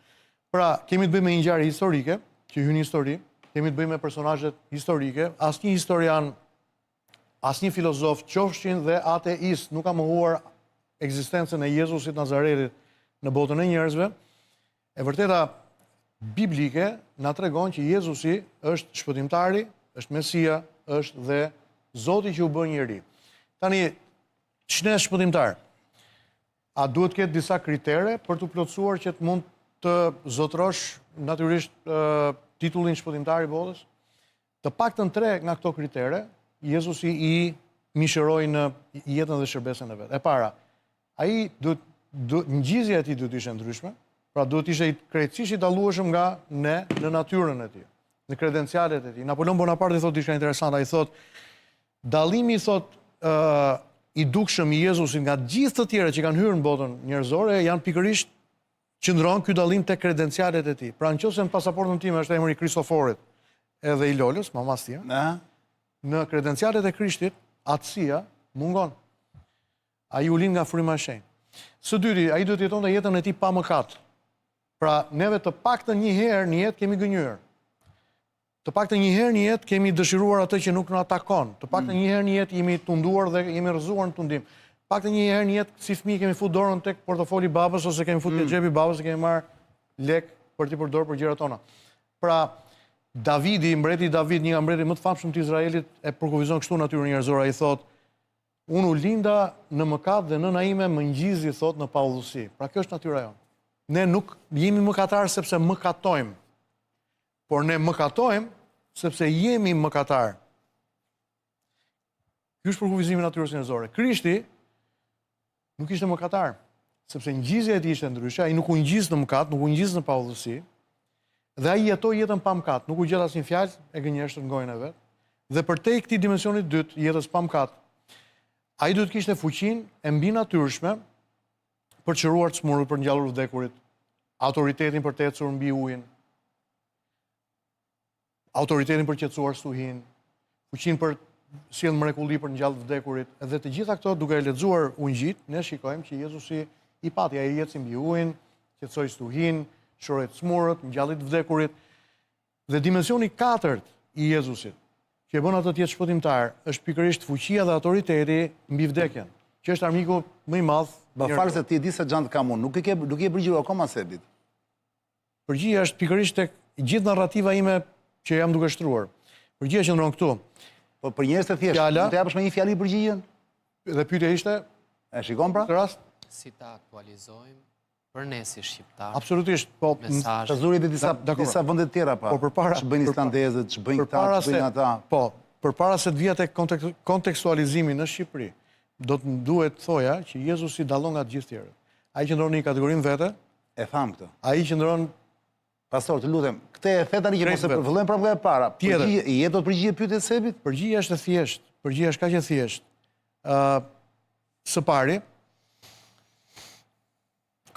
Pra, kemi të bëjmë me një ngjarje historike, që hyn në histori, kemi të bëjmë me personazhet historike, asnjë historian, asnjë filozof, qofshin dhe ateist, nuk ka mohuar ekzistencën e Jezusit Nazaretit në botën e njerëzve. E vërteta biblike na tregon që Jezusi është shpëtimtari, është Mesia, është dhe Zoti që u bë njeri. Tani, ç'ne shpëtimtar? A duhet ketë disa kritere për të plotësuar që të mund të zotrosh natyrisht titullin shpëtimtar i botës? Të paktën 3 nga këto kritere, Jezusi i mishëroj në jetën dhe shërbesën e vetë. E para, ngjizja e tij duhet ishte ndryshme, pra duhet ishte krejtësisht i dallueshëm nga ne në natyrën e tij, në kredencialet e tij. Napoleon Bonaparte i thotë diçka interesante, ai thotë dallimi i dukshëm i Jezusit nga gjithë të tjerët që kanë hyrë në botën njerëzore janë pikërisht qëndron ky dallim tek kredencialet e tij. Pra nëse në pasaportën time është emri Kristoforit edhe i Lolës, mamas time, në kredencialet e Krishtit atësia mungon. Ai u lind nga fryma e shenjtë. Së dyti, ai duhet të jetonte jetën e tij pa mëkat. Pra neve të paktën një herë në jetë kemi gënjur. Të paktën një herë në jetë kemi dëshiruar atë që nuk na takon. Të paktën një herë në jetë jemi tunduar dhe jemi rrëzuar në tundim. Të paktën një herë në jetë si fëmijë kemi futur dorën tek portofoli babës ose kemi futur te xhepi babës dhe kemi marr lek për t'i përdorur për gjërat tona. Pra Davidi, mbreti David, një nga mbretërit më të famshëm të Izraelit, e përkufizon kështu natyrën njerëzore. Ai thotë, unë u linda në mëkat dhe nëna ime më ngjizi, thotë, në paullësi. Pra kjo është natyra jonë. Ne nuk jemi mëkatarë sepse mëkatojmë, por ne mëkatojmë sepse jemi mëkatarë. Ky është përkufizimi i natyrës njerëzore. Krishti nuk ishte mëkatar, sepse ngjizja e tij ishte ndryshe, ai nuk u ngjiz në mëkat, nuk u ngjiz në paullësi. Dhe ai jetoi jetën pa mëkat, nuk u gjet asnjë fjalë e gënjeshtër në gojën e vet. Dhe përtej këtij dimensionit dytë, jetës pa mëkat, ai duhet kishte fuqinë e mbinatyrshme për të çruar të smurët, për ngjallur vdekurit, autoritetin për të ecur mbi ujin, autoritetin për të qetësuar stuhin, fuqinë për sjell mrekulli për ngjallë vdekurit, dhe të gjitha këto duke e lexuar Ungjit, ne shikojmë që Jezusi i pati, ai eci mbi ujin, qetësoi stuhin, shoroi smurët, ngjalli të vdekurit. Dhe dimensioni i katërt i Jezusit, që e bën atë të jetë shpëtimtar, është pikërisht fuqia dhe autoriteti mbi vdekjen, që është armiku më i madh. Falë se ti e di se xhantë kam unë, nuk i e përgjigjur akoma Sebit. Përgjigja është pikërisht tek gjithë narrativa ime që jam duke shtruar. Përgjigja qëndron këtu. Po për njerëz të thjeshtë, mund të japësh me një fjali përgjigjen? Dhe pyetja ishte, e shikon pra? Në rast si ta aktualizojmë për ne si shqiptar. Absolutisht, po të zurit e disa vende të tjera pa. Po përpara ç'bëjnë islandezët, ç'bëjnë këta, ç'bëjnë ata. Po, përpara se të vija tek kontekstualizimi në Shqipëri, do të duhet thoja që Jezusi dallon nga të gjithë tjerët. Ai qëndron në një kategorinë vete. E tham këtë. Ai qëndron. Pastor, të lutem, këtë e the tani që mos e përfillojmë pra nga e para. Je do të përgjigje pyetjet e Sebit? Përgjigja është e thjeshtë. Përgjigja është kaq e thjeshtë. Së pari,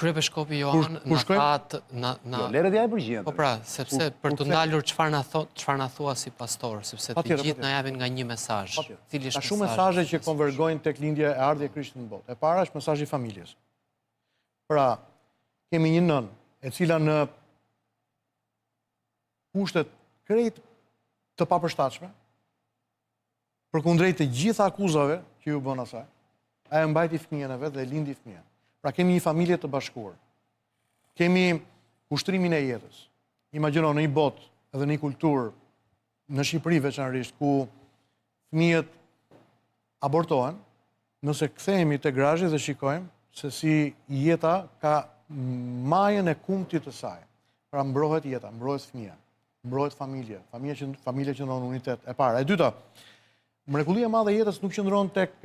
Kryebeshkopi Johan na that Jo, lere t'ja e përgjigjen. Po pra, sepse për të ndalur çfarë na thua si pastor, sepse të gjithë na japin nga një mesazh. Cili është mesazhi? Ka shumë mesazhe që konvergojnë tek lindja e ardhje e Krishtit në botë. E para është mesazhi i familjes. Pra, kemi një nën e cila në kushtet krejt të papërshtatshme, përkundrejt të gjitha akuzave që ju bën asaj, ai e mbajti fëmijën e vet dhe lindi fëmijën. Pra kemi një familje të bashkuar. Kemi ushtrimin e jetës. Imagjino në një botë edhe në një kulturë, në Shqipëri veçanërisht, ku fëmijët abortohen, nëse kthehemi te grazhi dhe shikojmë se si jeta ka majën e kumtit të saj. Pra mbrohet jeta, mbrohet fëmia, mbrohet familje, familja që ndron unitet. E para, e dyta, mrekullia e madhe e jetës nuk qëndron tek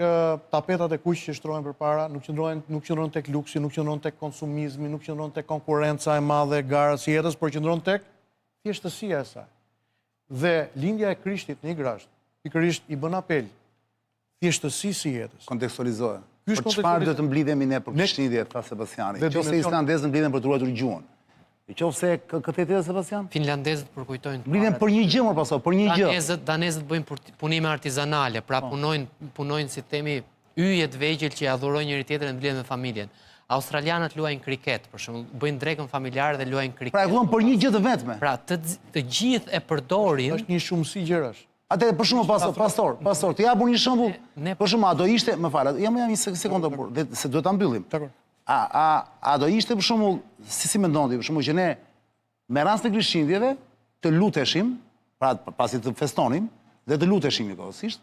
tapetat e kuq që shtrohen përpara, nuk qëndron tek luksi, nuk qëndron tek konsumizmi, nuk qëndron tek konkurrenca e madhe e garës së jetës, por qëndron tek thjeshtësia e saj. Dhe lindja e Krishtit në një grazh, pikërisht i bën apel thjeshtësisë së jetës. Kontekstualizohet. Për çfarë do të mblidhemi ne për Krishtlindje, tha Sebastiani? Nëse islandezët mblidhen për të ruajtur gjuhën. Nëse këtë e Sebastian? Finlandezët përkujtojnë. Mblidhen për një gjë, më pasoj, për një gjë. Danezët bëjnë punime artizanale, pra punojnë si themi yje të vegjël që i adhurojnë njëri tjetrin dhe mblidhen me familjen. Australianët luajnë kriket, për shembull, bëjnë drekën familjare dhe luajnë kriket. Pra e luajnë për një gjë të vetme. Pra të gjithë e përdorin. Është një shumësi gjërash. Atë për shembull pastor, të japun një shembull. Për shembull, a do ishte, më fal, jam një sekondë, se do ta mbyllim. Dakor. A do ishte për shembull, si mendon ti, për shembull që ne me rast të Krishtlindjeve të luteshim, pra pasi të festonim dhe të luteshim njëkohësisht,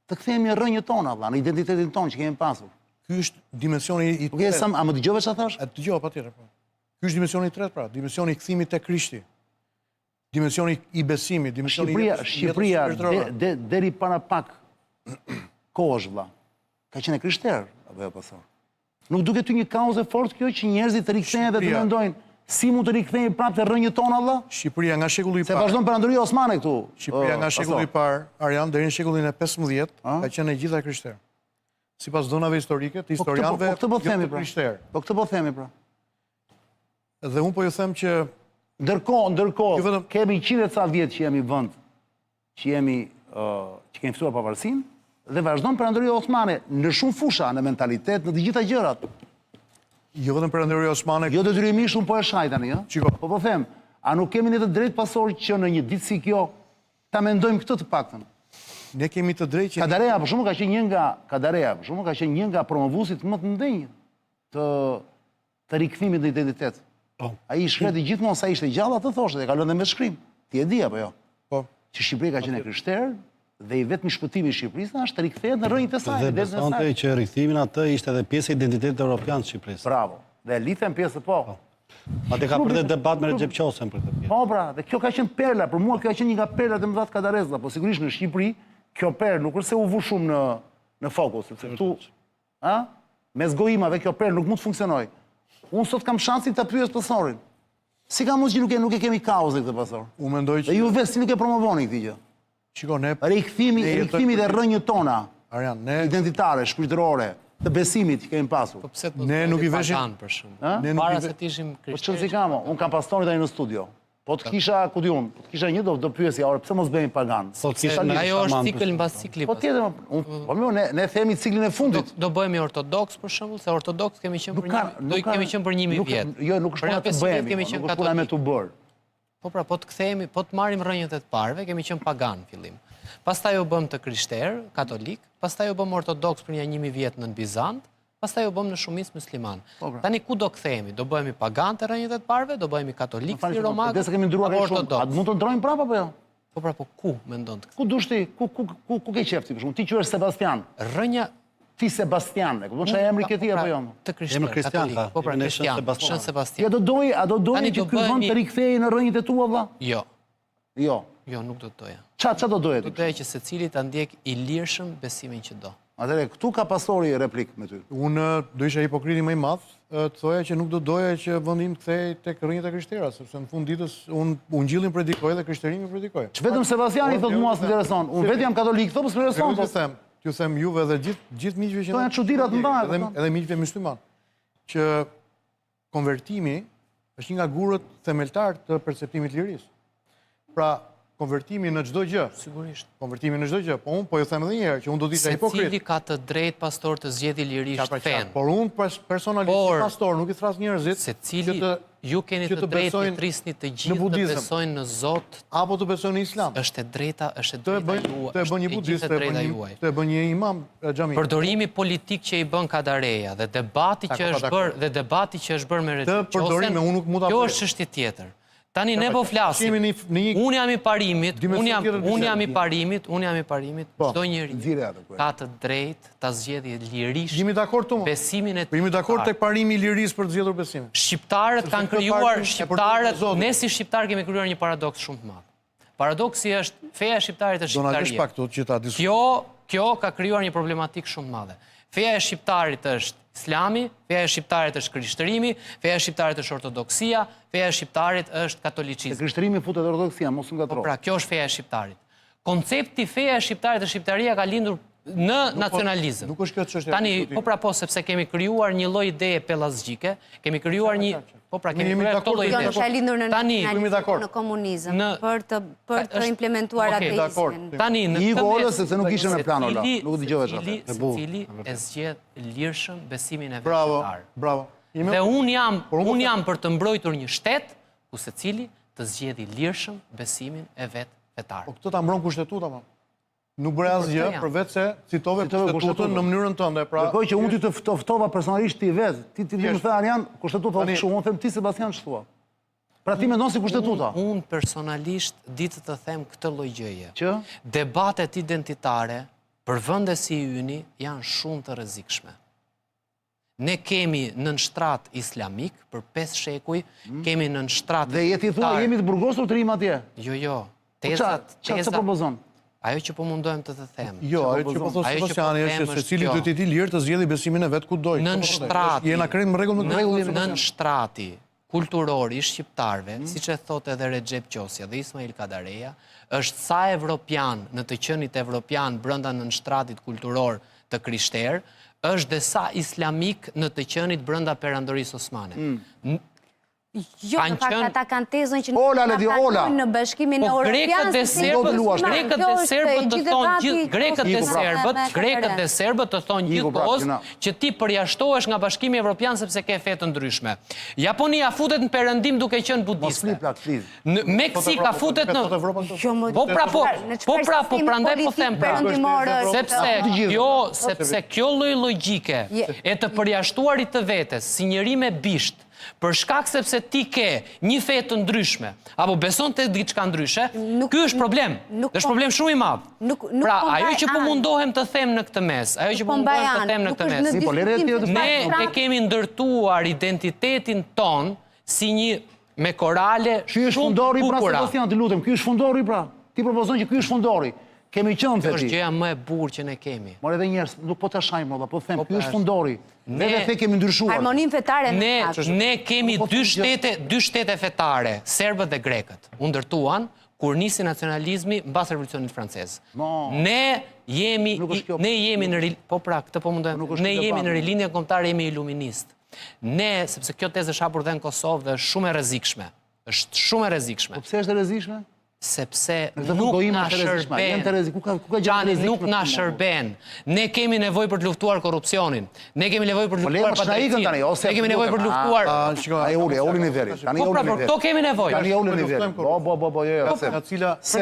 të kthehemi rrënjët tona, vëlla, në identitetin tonë që kemi pasur. Ky është dimensioni i tretë. A më dëgjove çfarë thash? E dëgjova patjetër. Ky është dimensioni i tretë, pra, dimensioni i kthimit te Krishti. Dimensioni i besimit, dimensioni i Shqipëria deri para pak kohësh, vëlla. Ka qenë krishterë, apo jo pastor. Nuk duket ty një kauzë fort kjo që njerëzit të rikthehen dhe të mendojnë si mund të rikthehen prapë te rrënjët tona, vëlla? Shqipëria nga shekulli i Se parë. vazhdon perandoria osmane këtu. Shqipëria nga shekulli i parë, Arjan, deri në shekullin e 15 ka qenë e gjitha krishterë. Sipas zonave historike, të historianëve Po këtë po themi të pra. krishterë. Po këtë po themi pra. Dhe unë po ju them që Ndërkohë, kemi 100 e ca vjet që jemi vend, që kemi fituar pavarësinë dhe vazhdon perandoria osmane në shumë fusha, në mentalitet, në të gjitha gjërat. jo vetëm perandoria osmane, Jo detyrimisht unë po e shaj tani, ë? Qiko. Po them, a nuk kemi ne të drejtë pasor që në një ditë si kjo ta mendojmë këtë të paktën? ne kemi të drejtë që Kadareja, për shembull, ka qenë një nga promovuesit më të ndenj të rikthimit në identitet. Ai shkreti gjithmonë sa ishte gjallë, atë thoshte, e ka lënë me shkrim. Ti e di apo jo? po, Që Shqipëria ka qenë e krishterë dhe i vetmi shpëtimi i Shqipërisë është të rikthehet në rrënjët e saj. Dhe besonte që rikthimin atë ishte edhe pjesë e identitetit evropian të Shqipërisë. Bravo. Dhe lidhen pjesë po. Atë ka bërë debat me Recep Qosën për këtë pjesë. Po pra, dhe kjo ka qenë perla, për mua kjo ka qenë një nga perlat e mëdha të Kadarezës, po sigurisht në Shqipëri kjo perlë nuk është se u vu shumë në fokus, sepse këtu, mes gojimave kjo perlë nuk mund të funksionojë. Unë sot kam shansin të pyes pasorin. Si ka mundësi që nuk e kemi kauzë këtë pasor? unë mendoj Dhe që ju vetë si nuk e promovoni këtë gjë. shiko ne Rikthimi dhe rrënjët tona, Arjan, ne identitare, shpirtërore, të besimit që kemi pasur. Po pse të Ne nuk i veshim- pagan për shembull. Para se të ishim Po çon si krishterë. kam, unë kam pastorin tani në studio. Po të kisha, ku di unë, po të kisha një do pyesja, ore, pse mos bëhemi pagan? Sot kisha një Ajo është shaman, cikël mbas cikli. Po tjetër, po ne themi ciklin e fundit. Do bëhemi ortodoks për shembull, se ortodoks kemi qenë për kemi qenë për 1000 vjet. Jo, nuk është puna të bëhemi, kemi nuk qenë është puna me katolik. të bërë. Po pra, po të kthehemi, po të marrim rrënjët e të parëve, kemi qenë pagan në fillim. Pastaj u bëm të krishterë, katolik, pastaj u bëm ortodoks për një 1000 vjet në Bizant, pastaj u bëm në shumicë musliman. Tani ku do kthehemi? Do bëhemi pagan të rrënjët e të parëve, do bëhemi katolik si romakët, Dhe se kemi ndruar kaq shumë, ortodoks. atë mund të ndrojmë prapë apo jo? Po pra, po ku mendon të Ku dush ti? Ku ke qef ti për shkak? Ti quhesh Sebastian. rrënja Ti Sebastian, e kupton çfarë emri ke ti apo jo? të krishterë, Emër kristian katolik. ka, Po pra, ne kristian, Shën Sebastian. Shën Sebastian. Ja do doje Tani që do ky vend bëhemi- të rikthehej në rrënjët e tua valla? Jo, Jo. jo, nuk do të doja. Ça do doje Do ti? doja që secili ta ndjek i lirshëm besimin që do. Atëre këtu ka pasori replik me ty. unë do isha hipokriti më i madh, të thoja që nuk do doja që vendi im kthehej tek rrënjët e krishtera, sepse në fund ditës unë ungjillin predikoj dhe krishterimin predikoj. Vetëm Sebastiani thot mua s'intereson. Unë vetë jam katolik, thotë s'intereson. T'ju them juve dhe gjithë miqve që Po janë çuditëra të mëdha, edhe miqve mysliman, që konvertimi është një nga gurët themeltar të perceptimit lirisë. Pra, konvertimi në çdo gjë, Sigurisht. konvertimi në çdo gjë, po unë po ju them edhe një herë që unë do të isha hipokrit. Secili ka të drejtë pastor të zgjedhë lirisht fen. Por unë personalisht si pastor nuk i thras njerëzit Secili ju keni që të të drejtë të besojnë trisni të në gjithë të budizëm. besojnë në Zot. apo të besojnë në islam. Është e drejta, është e Të e drejta bën juaj. të e bën një budist, të e bën një imam xhami. Përdorimi politik që i bën Kadareja dhe debati që është bërë me Recep përdorime, unë nuk mund ta kjo bëj. është çështje tjetër. Tani ne po flasim. Jemi në një Unë jam i parimit, unë jam i parimit, çdo njeri Nxirë atë ku. ka të drejtë ta zgjedhë lirisht Jemi dakord tu. besimin e Po jemi dakord tek parimi i lirisë për të zgjedhur besimin. Shqiptarët kanë këtë krijuar, parti e shqiptarët, përdor Zotin. ne si shqiptar kemi krijuar një paradoks shumë të madh. Paradoksi është feja e shqiptarit është Donaldisht shqiptaria. pak këtu që ta diskutojmë. Kjo ka krijuar një problematik shumë të madhe. Feja e shqiptarit është Islami, feja e shqiptarit është krishterimi, feja e shqiptarit është ortodoksia, feja e shqiptarit është Te katolicizmi. krishterimi futet ortodoksia, mos u ngatro. Pra, kjo është feja e shqiptarit. Koncepti feja e shqiptarit dhe shqiptaria ka lindur në nacionalizëm. Nuk është kjo çështje. Tani, po pra po, sepse kemi krijuar një lloj ideje pellazgjike, kemi krijuar një, po pra kemi krijuar këto lloj Kjo ide. nuk ka lindur në Tani, nacionalizëm, në komunizëm, për të implementuar ateizmin. Tani në Iku këtë Ola sepse nuk ishte në plan Ola. Nuk dëgjova çfarë. Secili e zgjedh lirshëm besimin e vet Bravo, fetar. bravo. Dhe unë jam për të mbrojtur një shtet ku secili të zgjedhë lirshëm besimin e vet fetar. Po këtë ta mbron kushtetuta më. Nuk bëre asgjë jam. përveç se citove kushtetutën në mënyrën tënde. Pra, Kërkoj që unë ty të ftova personalisht ti vetë. Ti më the Arjan, kushtetuta Tani- kështu, unë them ti Sebastian ç'thua. Pra ti mendon si kushtetuta. Unë personalisht ditë të them këtë lloj gjëje. Që Debatet identitare për vende si yni janë shumë të rrezikshme. Ne kemi në shtrat islamik për 5 shekuj, kemi në shtrat dhe jeti thua jemi të burgosur të rim atje. Jo, Ç'a propozon? Ajo që po mundohem të them. Jo, ajo që po thos Sebastiani është se secili duhet të jetë i lirë të zgjedhë besimin e vet ku dojë. Nën shtrati. Jena krejt në rregull me rregullin. Nën shtrati kulturor i shqiptarëve, siç e thotë edhe Recep Qosja dhe Ismail Kadareja, është sa evropian në të qenit evropian brenda nën shtratit kulturor të krishterë, është dhe sa islamik në të qenit brenda perandorisë osmane. Jo, në fakt ata kanë tezën që Ola, Ledi, Ola. në bashkimin e Europian, Grekët dhe serbët të thonë gjithkohës që ti përjashtohesh nga Bashkimi Evropian sepse ke fe të ndryshme. Japonia futet në perëndim duke qenë budiste. Meksika futet në po prandaj po them sepse kjo lloj logjike e të përjashtuarit të vetes si njeri me bisht për shkak sepse ti ke një fe të ndryshme, apo beson të diçka ndryshe, ky është problem. Është problem shumë i madh. Pra, ajo që po mundohem të them në këtë mes, ne e kemi ndërtuar identitetin ton si një me korale shumë të bukura. Sebastian, të lutem, ky është fundori pra. Ti propozon që ky është fundori. Kemi qenë Kjo është gjëja më e bukur që ne kemi. More edhe njerëz, nuk po ta shajmë valla, po them, ky është fundori. Ne the kemi ndryshuar. Harmonin fetare ne kemi dy shtete fetare, serbët dhe grekët. U ndërtuan kur nisi nacionalizmi mbas revolucionit francez. Ne jemi në rilindjen kombëtare, jemi iluminist. Ne, sepse kjo tezë është hapur dhe në Kosovë dhe është shumë e rrezikshme. Është shumë e rrezikshme. Po pse është e rrezikshme? Sepse nuk na shërben. Ne kemi nevojë për të luftuar korrupsionin. Ne kemi nevojë për të luftuar padrejtësinë. Ne kemi nevojë për të luftuar. Ai uli nivelin. Tani uli nivelin. Këto kemi nevojë. Tani uli nivelin. Jo.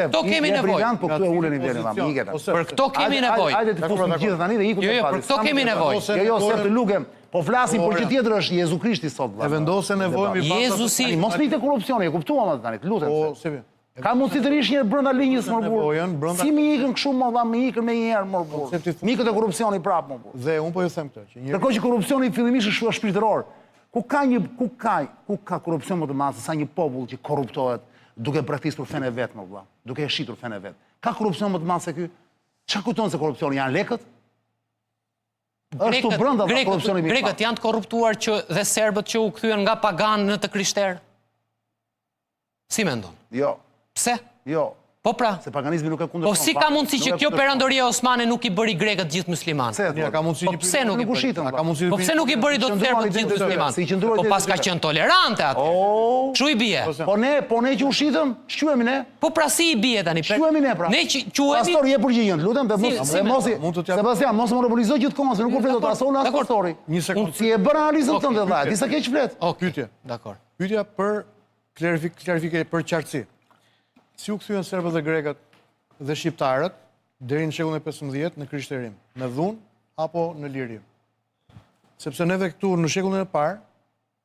Për këto kemi nevojë. Po këtu e uli nivelin, amiket. Për këto kemi nevojë. Hajde të fusim gjithë tani dhe iku. Jo, për këto kemi nevojë. Jo, se të lukem. Po flasim për që tjetër është Jezu Krishti sot. E vendose nevojë Jezusi. Mos nikte korrupsioni, e kuptuam atë tani, të lutem. Ka mundësi të rish një brenda linjës më burr. Si mi ikën kështu më dha, mi ikën me një herë më burr. Mikët e korrupsioni prapë më burr. Dhe unë po ju them këtë që ndërkohë që korrupsioni fillimisht është shpirtëror. Ku ka korrupsion më të madh se sa një popull që korruptohet duke praktikisur fenë vet më vëlla, duke e shitur fenë vet. Ka korrupsion më të madh se ky? Çka kupton se korrupsioni janë lekët? Është brenda korrupsioni. Grekët janë të korruptuar që dhe serbët që u kthyen nga pagan në të krishterë. Si mendon? Jo. Pse? Jo. Po pra. Se paganizmi nuk e kundërshton. Po si ka mundësi që kjo perandoria osmane nuk i bëri grekët gjithë muslimanë? Po pse nuk i bëri? Po pse nuk i bëri dot serbët gjithë muslimanë? Po pas ka qenë tolerante atë. Çu i bie? Po ne që ushitëm, shquhemi ne. Po pra si i bie tani? Shquhemi ne pra. Ne quhemi. Pastor, je përgjigjen, lutem, Sebastian, mos më mobilizoj gjithkohon, se nuk u flet dot asona as pastori. Si e bën analizën tënde vllai, disa keq flet. Pyetje. Dakor. Pyetja për klarifikë për qartësi. Si u kthyen serbët dhe grekët dhe shqiptarët deri në shekullin e 15 në krishterim, në dhunë apo në liri? Sepse neve këtu në shekullin e parë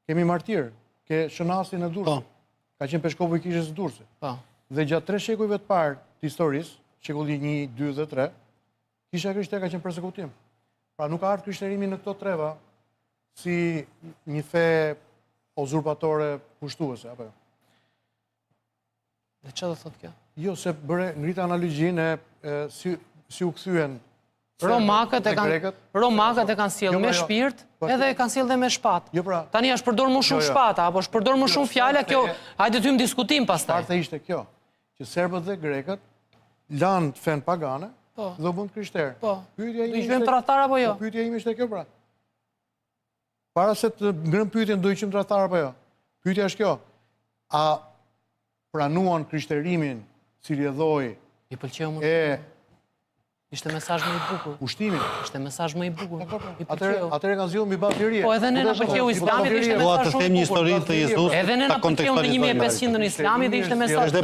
kemi martir, ke Shënasi në Durrës. Ka qenë peshkopu i kishës së Durrësit. Dhe gjatë 3 shekujve të parë të historisë, shekulli 1, 2 dhe 3, kisha krishterë ka qenë përsekutim. Pra nuk ka ardhur krishterimi në këto treva si një fe uzurpatore pushtuese apo jo? Dhe që dhe thot kjo? Jo, se bëre në rritë analogjinë si u kthyen Romakët e kanë sjellë me shpirt edhe e kanë sjellë dhe me shpatë. Tani është përdor më shumë shpata, apo është përdor më shumë fjala, kjo hajde ty më diskutim pastaj. Parta ishte kjo, që serbët dhe grekët lanë fen pagane dhe u bën krishterë. Po, do i qëjmë tradhtar apo jo? Pyetja ime ishte kjo pra. Para se të ngrëm pyetjen do i qëjmë tradhtar apo jo? Pyetja është kjo, a pranuan krishterimin si rjedhoj e Ishte mesazh më i bukur. Ushtimin. Ishte mesazh më i bukur. Atëherë kanë zgjedhur mbi bazë lirie. Po edhe ne na pëlqeu Islami dhe ishte mesazh shumë i bukur. Po atë them një histori të Jezusit. Edhe ne na pëlqeu në 1500 në Islami dhe ishte mesazh. Në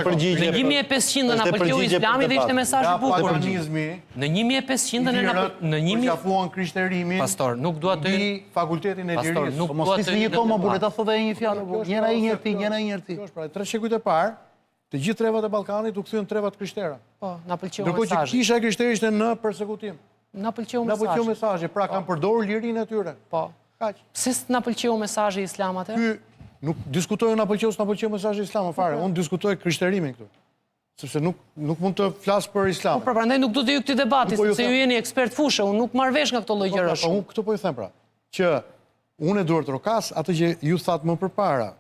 1500 na pëlqeu Islami dhe ishte mesazh i bukur. Në 1500 në 1000 qafuan krishterimin. Pastor, nuk dua të fakultetin e lirisë. Pastor, nuk dua të një tomë buleta thotë një fjalë. Njëra i njërti. Kjo është pra 3 shekujt e parë. Të gjithë trevat e Ballkanit u kthyen trevat krishtera. Po, na pëlqeu mesazhi. Ndërkohë që kisha e krishterë ishte në përsekutim. Na pëlqeu mesazhi. Na pëlqeu mesazhi, pra kanë përdorur lirinë e tyre. Po. Kaq. Pse na pëlqeu mesazhi islam atë? Ky nuk diskutojë na pëlqeu s'na pëlqeu mesazhi islam fare. Unë diskutoj krishterimin këtu. sepse nuk mund të flas për islam. Po, prandaj nuk do të ju këtij debati, sepse ju jeni ekspert fushë, unë nuk marr vesh nga këto lloj gjërash. Unë këtë po ju them pra, që unë e duhet rokas atë që ju thatë më përpara,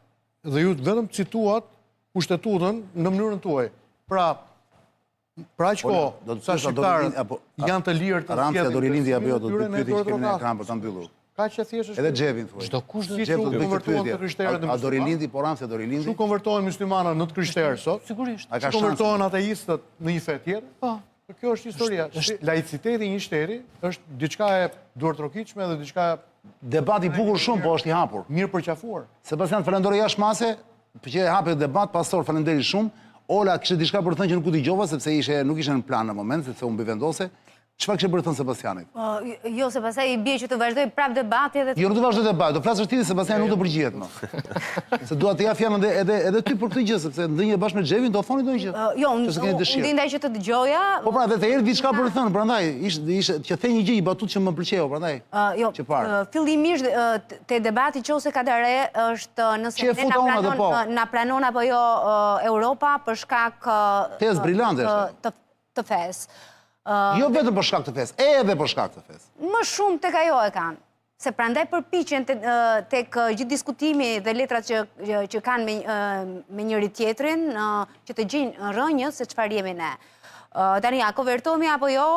dhe ju vetëm cituat kushtetutën në mënyrën tuaj. Pra aq kohë sa shqiptarët janë të lirë të Ramsja do rilindi apo jo, do të pyeti që kemi në ekran për ta mbyllur. Ka që thjesht Edhe Xhevin thuaj. Çdo kush do si Xhev do që të bëjë konvertohen pyetje. të krishterët në A do rilindi, po Ramsja do rilindi? Shu konvertohen muslimanët në të krishterë sot? Sigurisht. A ka Shu konvertohen ateistët në një fe tjetër? Po. Kjo është historia. Laiciteti i një shteti është diçka e duartrokiqme dhe diçka Debati i bukur shumë, po është i hapur. mirë përqafuar. Sebastian, falenderoj jashmase, që e hape debat, pastor, falenderi shumë. Ola, kishte diçka për të thënë që nuk u dëgjova sepse nuk ishte në plan në moment, sepse u mbivendose. Çfarë kishte për të thënë Sebastianit? Jo, se pastaj i bie që të vazhdoj prap debati edhe... Jo, nuk të vazhdoj debati, do flasësh ti dhe Sebastian nuk do përgjihet më. Se dua të ja fjalën edhe ty për këtë gjë, sepse ndonjë bashkë me Xhevin do thoni ndonjë gjë. Jo, Nëse keni unë dëshirë. ndaj që të dëgjoja... Po pra, dhe të erdhi diçka për të thënë, prandaj ishte që the një gjë i batut që më pëlqeu, prandaj. Jo, që parë. fillimisht te debati nëse ka të re është Që e nëse futa unë atë po. na pranon apo jo Europa për shkak Tezë brillante është. të fesë. Jo vetëm për shkak të fesë, edhe për shkak të fesë. Më shumë tek ajo e kanë. Se prandaj përpiqen tek gjithë diskutimi dhe letrat që kanë me njëri tjetrin, që të gjejnë rrënjë se çfarë jemi ne. Tani, a konvertohemi apo jo,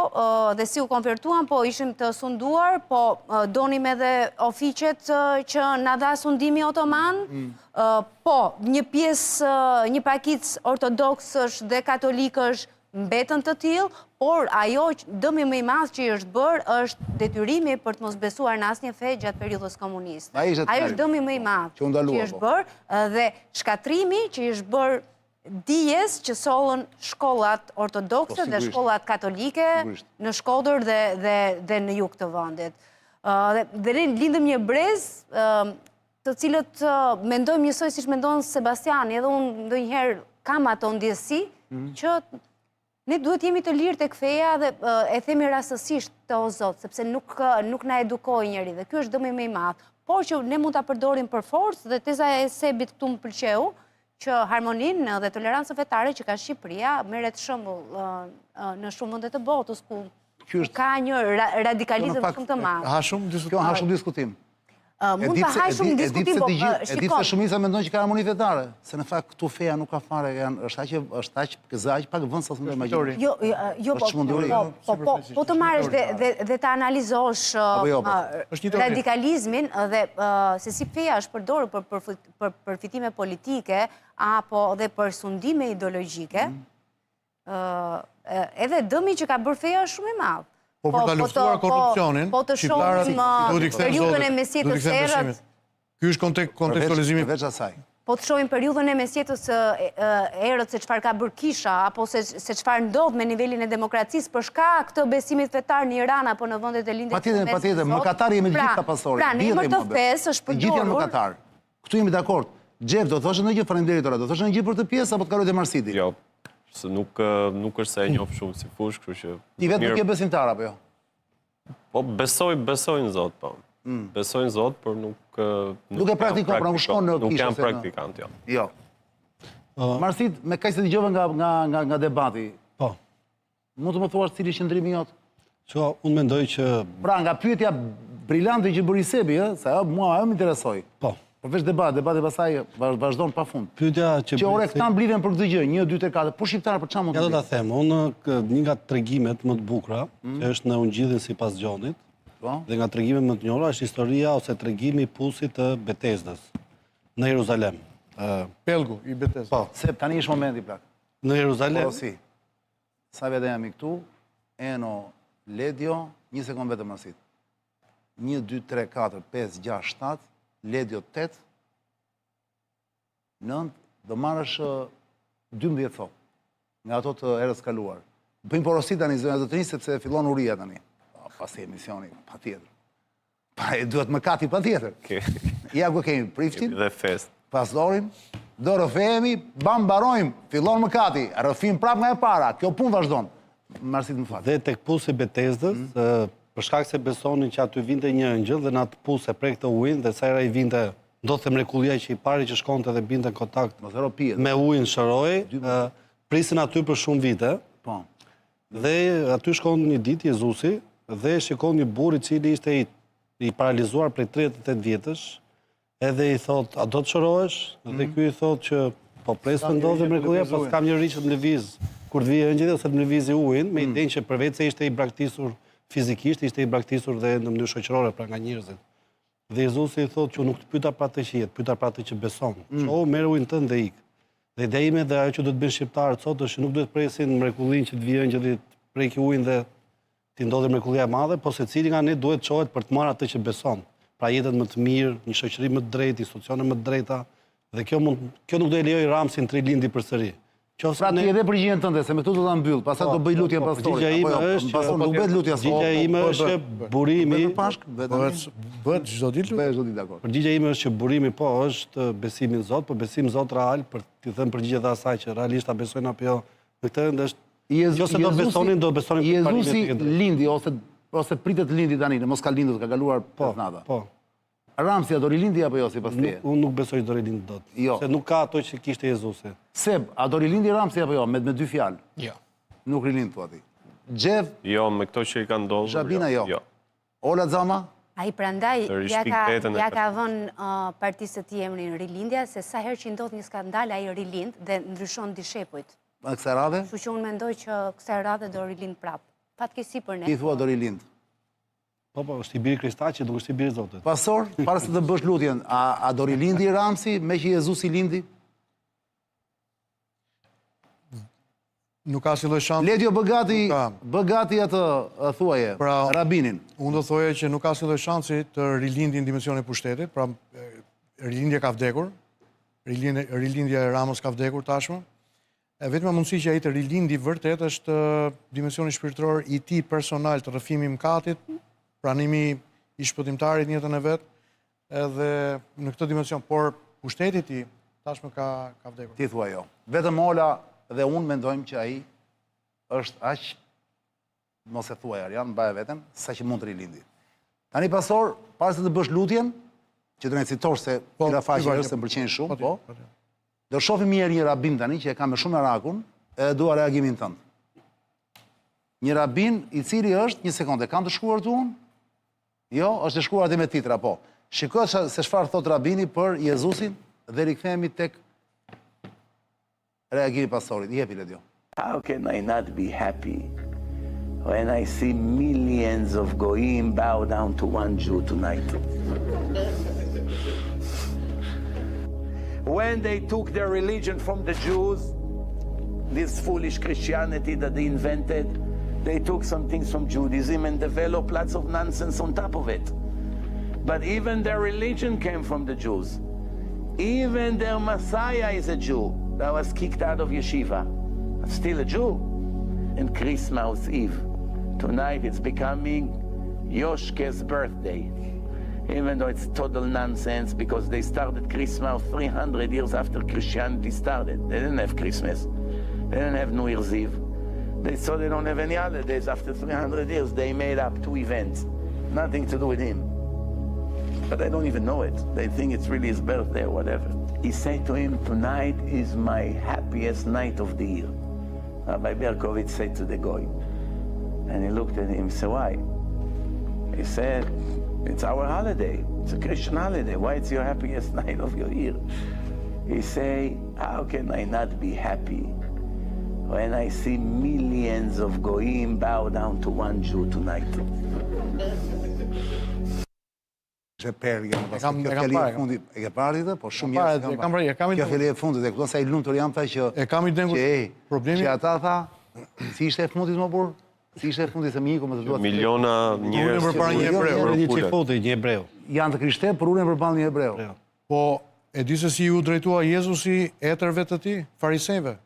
dhe si u konvertuam, po ishim të sunduar, po donim edhe ofiqet që na dha sundimi otoman, po një pjesë, një pakic ortodoksësh dhe katolikësh mbetën të tillë, por ajo dëmi më i madh që i është bërë është detyrimi për të mos besuar në asnjë fe gjatë periudhës komuniste. Ai është dëmi më i madh që u ndalua, që i është bërë dhe shkatrimi që i është bërë dijes që sollën shkollat ortodokse dhe shkollat katolike në Shkodër dhe në jug të vendit. Dhe ne lindëm një brez të cilët mendojmë njësoj siç mendon Sebastiani, edhe unë ndonjëherë kam ato ndjesi që ne duhet jemi të lirë tek feja dhe e themi rastësisht të o Zot, sepse nuk na edukoi njëri dhe ky është dëmi më i madh. Por që ne mund ta përdorim për forcë dhe teza e Sebit këtu më pëlqeu, që harmoninë dhe tolerancën fetare që ka Shqipëria merret shembull në shumë vende të botës ku ka një radikalizëm shumë të madh. Kjo ha shumë diskutim. Mund të haj shumë diskutim, po e ditë se shumica mendojnë që ka harmoni fetare, se në fakt këtu feja nuk ka fare, është aq këzaq pak vend sa të imagjinoj. Jo, po të marrësh dhe të analizosh radikalizmin dhe se si feja është përdorur për përfitime politike apo dhe për sundime ideologjike, edhe dëmi që ka bërë feja është shumë i madh. Po për ta luftuar korrupsionin, po të shohim periudhën e mesjetës erët. Ky është kontekstualizimi. Veç asaj. Po të shohim periudhën e mesjetës erët se çfarë ka bërë Kisha apo se çfarë ndodh me nivelin e demokracisë për shkak të besimit fetar në Iran apo në vendet e lindjes së Mesë. Patjetër, mëkatari jemi gjithë ka pasori. Pra, në emër të fesë është Gjithë janë përdorur. mëkatar. Këtu jemi dakord. Xhev, do thoshë ndonjë gjë, faleminderit ora, do thoshë ndonjë gjë për të pjesë apo të kaloj te Marsidi? Jo, se nuk është se e njoh shumë si fush, kështu që... Ti vetë nuk je besimtar apo jo? Po, besojnë Zot, po. Besojnë Zot, por nuk e praktikon, pra nuk shkon në Nuk kishë. janë praktikant, jo. Jo. Marsid, me kaq se dëgjova nga debati, Po. mund të më thuash cili qëndrimi jot? Që unë mendoj që... Pra, nga pyetja brillante që bëri Sebi, se mua ajo më interesoi. Po. Përveç debati pastaj vazhdon pafund. Pyetja që... Që ore këta mblidhen për këtë gjë, 1, 2, 3, 4, po shqiptarë për çfarë mund Ja të do ta them, unë një nga tregimet më të bukura, që është në Ungjillin sipas Gjonit, dhe nga tregimet më të njohura është historia ose tregimi i pusit të Betesdës në Jeruzalem. Pelgu i Betesdës. Po, se tani është momenti plak. në Jeruzalem. Porosi. Sa vete jam i këtu, Eno, Ledio, 1 sekond vetëm Marsit. 1, 2, 3, 4, 5, 6, 7, Ledio 8, 9, do marrësh 12 thot, nga ato të erës kaluar. Bëjmë porosi tani, zënë zotërin, sepse fillon uria tani. Pas e emisioni, pa tjetër. Pa e duhet më kati pa tjetër. Ja ku kemi priftin, Dhe fest. pastorin, do rëfehemi, bam barojmë, fillon më kati, rëfim prap nga e para, kjo pun vazhdon. Marsit më fakt. Dhe tek pusi Betesdës, për shkak se besonin që aty vinte një ëngjëll dhe në atë pus e prekte ujin dhe sa herë ai vinte, ndodhte mrekullia që i pari që shkonte dhe binte në kontakt me ujin shëroi, prisin aty për shumë vite, Po. dhe aty shkon një ditë Jezusi, dhe shikon një burr i cili ishte i paralizuar prej 38 vjetësh, edhe i thot, a do të shërohesh? Dhe ky i thot që, po pres të ndodhe mrekullia, po s'kam një që të më lëviz, kur të vijë ëngjëlli ose të më lëvizi ujin, me idenë që përveç se ishte i braktisur fizikisht, ishte i braktisur dhe në mënyrë shoqërore pra nga njerëzit. Dhe Jezusi i thot që nuk të pyeta për atë që jetë, pyeta për atë që beson. Çohu merr ujin tënd dhe ik. Dhe ideja ime dhe ajo që do të bëjnë shqiptarët sot është që nuk duhet presin mrekullinë që të vijë ëngjëlli të preki ujin dhe të ndodhe mrekullia e madhe, po secili nga ne duhet çohet për të marrë atë që beson. Pra jetën më të mirë, një shoqëri më të drejtë, institucione më të drejta, dhe kjo nuk do e lejoj Ramsin të rilindi përsëri. Pra ti edhe përgjigjen tënde, se me këtu do ta mbyll, pastaj do bëj lutje pastorit. Pastaj nuk bëhet lutja sot. Përgjigjja ime është që burimi Bëhet çdo ditë. Bëhet çdo ditë, dakor. Përgjigjja ime është që burimi po është besimi në Zot, po besim Zot real për t'i thënë përgjigje dhe asaj që realisht ta besojnë apo jo. Në këtë ende është nëse do besonin për parimin e Jezusi lindi ose pritet lindi tani, mos ka lindur, ka kaluar pesnata. Po. Ramsi do rilindi apo jo sipas teje? Unë nuk besoj do rilindi dot. Jo. Se nuk ka ato që kishte Jezusi. Seb, a do rilindi Ramsi apo jo? Me dy fjalë. Jo. Nuk rilind thua ti. Xhev, Jo, me këto që i kanë ndodhur. Zhabina jo. Ola Xama? Ai prandaj Të ja rishpik vetën e ka vënë partisë të tij emrin rilindja, se sa herë që ndodh një skandal ai rilind dhe ndryshon dishepujt. Në kësaj radhe? Kështu që unë mendoj që kësaj radhe do rilind prap. Fatkeqësi për ne. Ti thua do rilind. Po, është i biri Kristaqi, nuk është i biri Zotit. Pastor, para se të bësh lutjen, a do rilindi Ramsi me që Jezusi lindi? Nuk ka si lloj shansi. Ledjo bë gati atë thuaje, rabinin. Unë do thoja që nuk ka si lloj shansi të rilindi në dimensionin e pushtetit, pra rilindja ka vdekur, rilindja e Ramës ka vdekur tashmë. E vetëma mundësi që ai të rilindi vërtet është dimensioni shpirtëror i tij personal të rrëfimi mkatit, pranimi i shpëtimtarit në jetën e vet, edhe në këtë dimension, por pushteti i tij tashmë ka vdekur. Ti thua jo. Vetëm Ola dhe unë mendojmë që ai është aq, mos e thuaj Arjan, mbaje veten, sa që mund të rilindi. Tani pastor, para se të bësh lutjen, që të ne citosh se këta faqe është se më pëlqejnë shumë, po. Do shohim një rabin tani që e ka me shumë merakun, edhe dua reagimin tënd. Një rabin i cili është, një sekondë, kam të shkruar tu unë? Jo, është të shkruar aty me titra, po. Shikoj se çfarë thot rabini për Jezusin dhe rikthehemi tek reagimi pastorit. Jepi Ledjo. How can I not be happy when I see millions of goyim bow down to one Jew tonight? When they took their religion from the Jews, this foolish Christianity that they invented, they took some things from Judaism and developed lots of nonsense on top of it. But even their religion came from the Jews. Even their Messiah is a Jew that was kicked out of yeshiva. Still a Jew. And Christmas Eve. Tonight it's becoming Yoshke's birthday. Even though it's total nonsense because they started Christmas 300 years after Christianity started. They didn't have Christmas. They didn't have New Year's Eve. They saw they don't have any holidays. After 300 years, they made up two events. Nothing to do with him. But they don't even know it. They think it's really his birthday or whatever. He said to him, tonight is my happiest night of the year. Rabbi Berkovitz said to the goy. And he looked at him and said, why? He said, it's our holiday. It's a Christian holiday. Why it's your happiest night of your year? He said, how can I not be happy when I see millions of goyim bow down to one Jew tonight? Që perë, kjo fjali e fundit, e ke parë ditë, po shumë jashtë kam parë. Kjo fjali e fundit, e këto sa i lumtur jam, tha që ata tha, si ishte e fundit më burë? Si ishte e fundit se më iku më të duat. Miliona njerëz përpara një hebreu. Janë të krishterë, por ulen përpara një hebreu. Po, e di se si ju drejtua Jezusi etërve të tij, farisejve,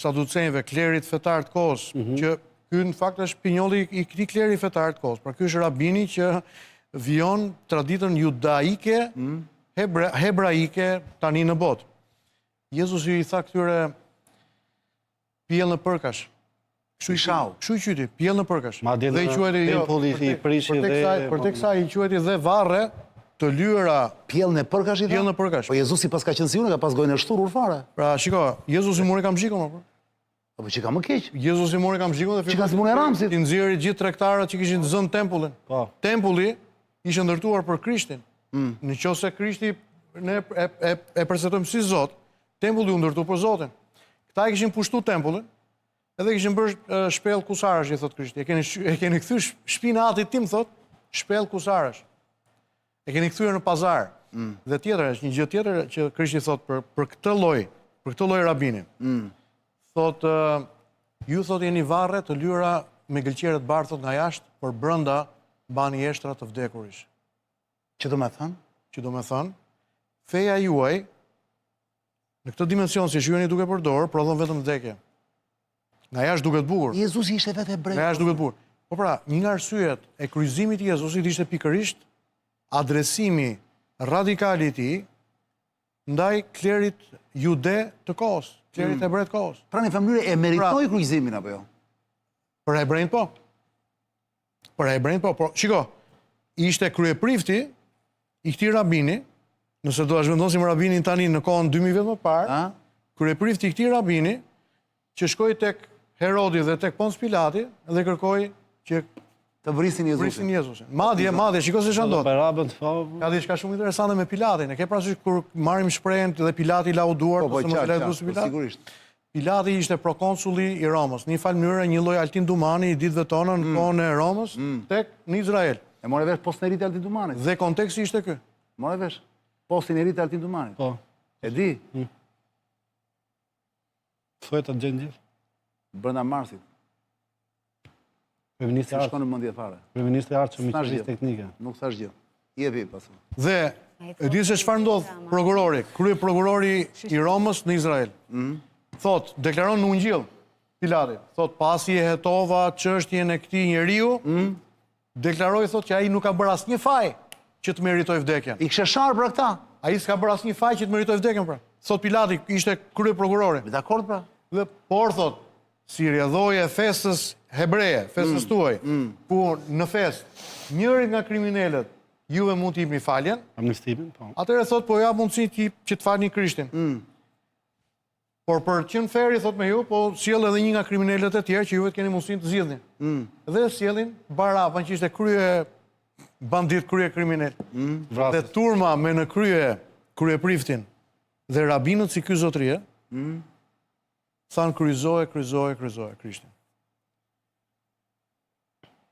saducejve, klerit fetar të kohës, që ky në fakt është pinjolli i këtij kleri fetar të kohës. Pra ky është rabini që vijon traditën judaike, hebraike tani në botë. Jezusi i tha këtyre pjell në përkash. Kështu i qyti, pjell në përkash. Dhe i quajti për tek sa i quajti dhe varre të lyera. Pjell në përkash i tha? Pjell në përkash. Po Jezusi pas ka qenë si unë, ka pas gojnë e shturur fare. Pra, shiko, Jezusi muri kam shikon, Po që ka më keq. Jezusi mori kamzhikun dhe Që ka zbune Ramsit. Ti nxjerri gjithë tregtarët që kishin zënë tempullin. Po. Tempulli ishte ndërtuar për Krishtin. Në qoftë se Krishti ne e përsetojmë si Zot, tempulli u ndërtu për Zotin. Këta e kishin pushtu tempullin, edhe kishin bërë shpellë kusarash, i thot Krishti. E keni kthyr shtëpinë e Atit tim, thot, shpellë kusarash. E keni kthyer në pazar. Dhe tjetër është një gjë tjetër që Krishti thot për këtë lloj rabini. Thot, ju thot jeni varre të lyra me gëlqere të bardhë nga jashtë, por brenda bani jeshtra të vdekurish. Që do me thënë? Që do me thënë, feja juaj, në këtë dimension si shujeni duke përdorë, prodhon vetëm vdekje. Nga jashtë duket bukur. Jezusi ishte vetë hebrej. Nga jashtë duket bukur. Po pra, një nga arsyet e kryqëzimit të Jezusit ishte pikërisht adresimi radikal i tij ndaj klerit jude të kohës, klerit hebrej të kohës. Pra një familje e meritoi kryqëzimin apo jo? Për hebrejnë po. Për hebrejnë po. Por, shiko, ishte kryeprifti i këtij rabini, nëse do ta zhvendosim rabinin tani në kohën 2000 vjet më parë, kryeprifti i këtij rabini që shkoi tek Herodi dhe tek Ponce Pilati dhe kërkoi që të vrisin Jezusin. Madje, shiko se ç'ndodh. Ka diçka shumë interesante me Pilatin. E ke parasysh kur marrim shprehjen dhe Pilati lauduar ose mos lauduar Pilati? Sigurisht. Pilati ishte prokonsulli i Romës, në një fal mënyrë një lloj Altin Dumani i ditëve tona në kohën e Romës tek në Izrael. E morë vesh postin e rit Altin Dumanit. Dhe konteksti ishte ky. Morë vesh postin e rit Altin Dumanit. Po. E di. Thuaj ta gjën gjithë. Brenda Marsit. Kryeministri Shkon në mendje fare. Kryeministri Arçi Miqësisë Teknike. Nuk thash gjë. Jepi pastaj. Dhe e di se çfarë ndodh prokurori, kryeprokurori i Romës në Izrael. Thot, deklaron në Ungjill Pilati, thot pasi e hetova çështjen e këtij njeriu, deklaroi thot që ai nuk ka bërë asnjë faj që të meritoj vdekjen. I kishte sharë për këta. Ai s'ka bërë asnjë faj që të meritoj vdekjen pra. Thot Pilati ishte kryeprokurori. Dakord pra. Dhe por thot, si rrjedhoje e festës hebreje, festës tuaj, ku në festë njëri nga kriminalët juve mund t'i jepni faljen, Amnestimin, po. atëherë thot po jap mundësi që të falni Krishtin. Por për qenë feri, thot me ju, po sjell edhe një nga kriminalët e tjerë që juve të keni mundësinë të zgjidhni. Dhe sjellin Barabën që ishte bandit krye kriminal. Dhe turma me në kryepriftin dhe rabinët si ky zotërie, thanë kryqëzoje Krishtin.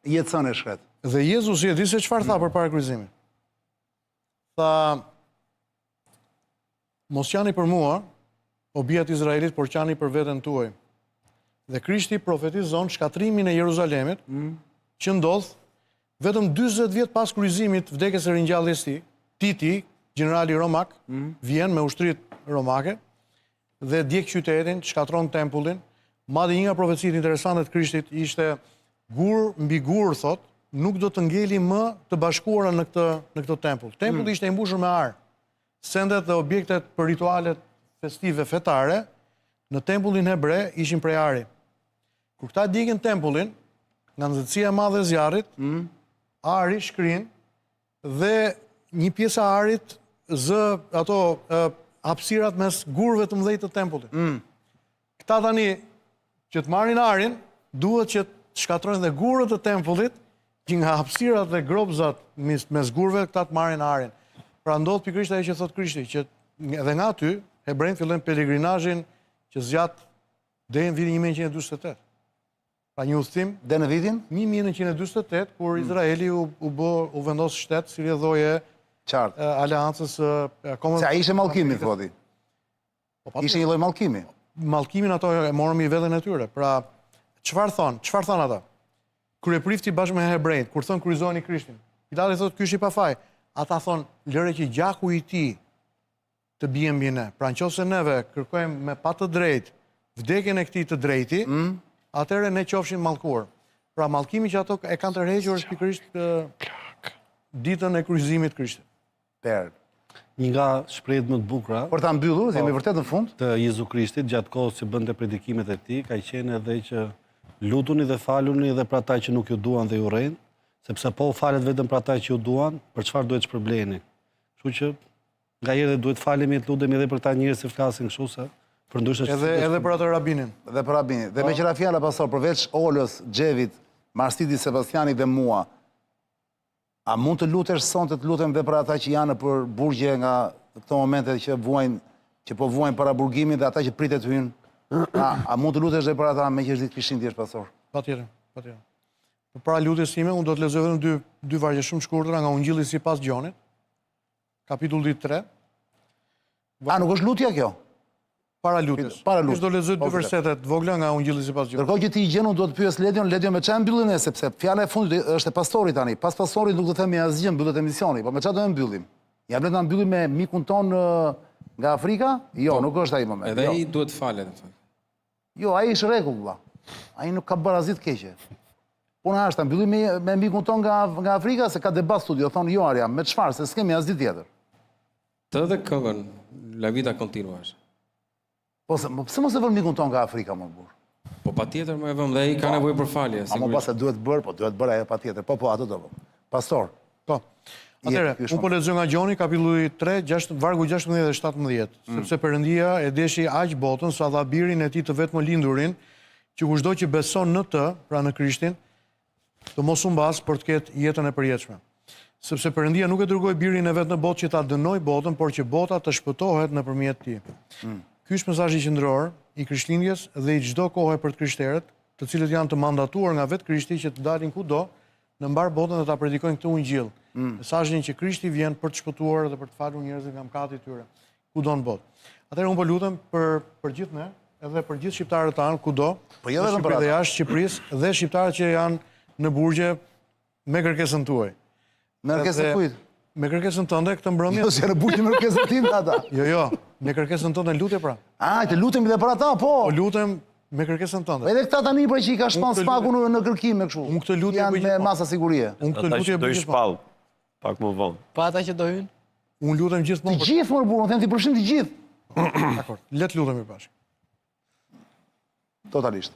Jetëson e shkret. Dhe Jezusi e di se çfarë tha përpara kryqëzimit. Tha, mos qani për mua, o bijat Izraelit, por qani për veten tuaj. Dhe Krishti profetizon shkatrimin e Jeruzalemit, që ndodh vetëm 40 vjet pas kryqëzimit, vdekjes së ringjalljes së tij. Titi, generali romak, vjen me ushtritë romake dhe djeg qytetin, shkatron tempullin. Madje një nga profecitë interesante të Krishtit ishte gur mbi gur, thot, nuk do të ngeli më të bashkuara në këtë tempull. Tempulli ishte i mbushur me ar. Sendet dhe objektet për ritualet festive fetare në tempullin hebre ishin prej ari. Kur këta djegin tempullin, nga nxehtësia e madhe e zjarrit, ari shkrin dhe një pjesë e arit hapësirat mes gurëve të mëdhenj të tempullit. Këta tani që të marrin arin, duhet që të shkatrojnë dhe gurët të tempullit, që nga hapësirat dhe gropzat mes gurëve, këta të marrin arin. Pra ndodh pikërisht ajo që thot Krishti, që edhe nga aty hebrejt fillojnë pelegrinazhin që zgjat deri në vitin 1948. Pra një udhëtim Dhe në vitin 1948, kur Izraeli u vendos shtet si rrjedhoje qartë. aleancës Se a ishte mallkimi, thoti. Ishte një lloj mallkimi. Mallkimin ato e morëm i veten e tyre. Pra, çfarë thon ata? Kryeprifti bashkë me hebrejt, kur thon kryqëzoni Krishtin. Pilati thotë ky është i pafaj. Ata thon, lëre që gjaku i tij të bie mbi ne. Pra nëse neve kërkojmë me pa të drejtë vdekjen e këtij të drejti, atëherë ne qofshin mallkuar. Pra mallkimi që ato e kanë tërhequr është pikërisht ditën e kryqëzimit Krishtit. Një nga shprehjet më të bukura Por ta mbyllur, jemi vërtet në fund. Të Jezu Krishtit gjatë kohës që bënte predikimet e tij, ka qenë edhe që lutuni dhe faluni edhe për ata që nuk ju duan dhe ju urrejnë, sepse po u falet vetëm për ata që ju duan, për çfarë duhet shpërbleheni. Kështu që nga herë duhet falemi, të lutemi edhe për ta njerëz që flasin kështu se Edhe për atë rabinin. Dhe për rabinin. Dhe me qëra fjalla, pastor, përveç Olës, Gjevit, Marstiti, Sebastiani dhe mua, a mund të lutesh sonte të lutem dhe për ata që janë për burgje nga këto momente që po vuajnë para burgimit dhe ata që pritet hynë? A mund të lutesh dhe për ata me që është ditë Krishtlindjes, pastor? Patjetër. Për para lutjes time, unë do të lexoj vetëm dy vargje shumë shkurtra nga Ungjilli sipas Gjonit, kapitulli 3. Nuk është lutja kjo? Para lutjes. Do lexoj dy versetet vogla nga Ungjilli sipas Gjonit. Ndërkohë që ti i gjen, unë do të pyes Ledion me çfarë mbyllin ne, sepse fjala e fundit është e pastorit tani. Pas pastorit nuk do të themi asgjë, mbyllet emisioni, po me çfarë do të mbyllim? Ja blet na mbyllim me mikun ton nga Afrika? Jo, nuk është ai moment. Edhe ai duhet falet. Jo, ai është rregull, valla. Ai nuk ka bërë asgjë të keqe. Puna është ta mbyllim me mikun ton nga Afrika, se ka debat studio, thonë jo Arja, me çfarë, se s'kemi asgjë tjetër. Të dhe këngën, La Vida Continua është. Po pse mos e vën mikun ton nga Afrika, më burr? Po patjetër më e vëm dhe ai ka nevojë për falje. Ama pastaj duhet bërë ajo patjetër. Po, ato do vëm. Pastor. Po. Atëherë, unë po lexoj nga Gjoni, kapitulli 3, vargu 16 dhe 17, sepse Perëndia e deshi aq botën sa dha birin e tij të vetëm lindurin, që kushdo që beson në të, pra në Krishtin, të mos u mbas për të ketë jetën e përjetshme. Sepse Perëndia nuk e dërgoi birin e vet në botë që ta dënoi botën, por që bota të shpëtohet nëpërmjet tij. Ky është mesazhi qendror i Krishtlindjes dhe i çdo kohe për të krishterët, të cilët janë të mandatuar nga vetë Krishti që të dalin kudo në mbar botën dhe ta predikojnë këtë ungjil. Mesazhin që Krishti vjen për të shpëtuar dhe për të falur njerëzit nga mëkatet e tyre, kudo në botë. Atëherë unë po lutem për gjithë ne, edhe për gjithë shqiptarët tanë kudo, po jo vetëm për ata, jashtë Shqipërisë dhe shqiptarët që janë në burgje me kërkesën tuaj. Me kërkesën kujt? Me kërkesën tënde këtë mbrëmje. Jo, se në burgje me kërkesën time ata. Jo, me kërkesën tënde lutje pra. Të lutemi dhe për ata, po. Po lutem me kërkesën tënde. Edhe këta tani pra që i ka shpan spaku në kërkim me kështu. Unë këtë lutje janë me masa sigurie. Ata që do i shpall pak më vonë. Po ata që do hynë? Unë lutem gjithmonë. Të gjithë më burr, unë them ti përshim të gjithë. Dakor, le të lutemi bashkë. Totalisht.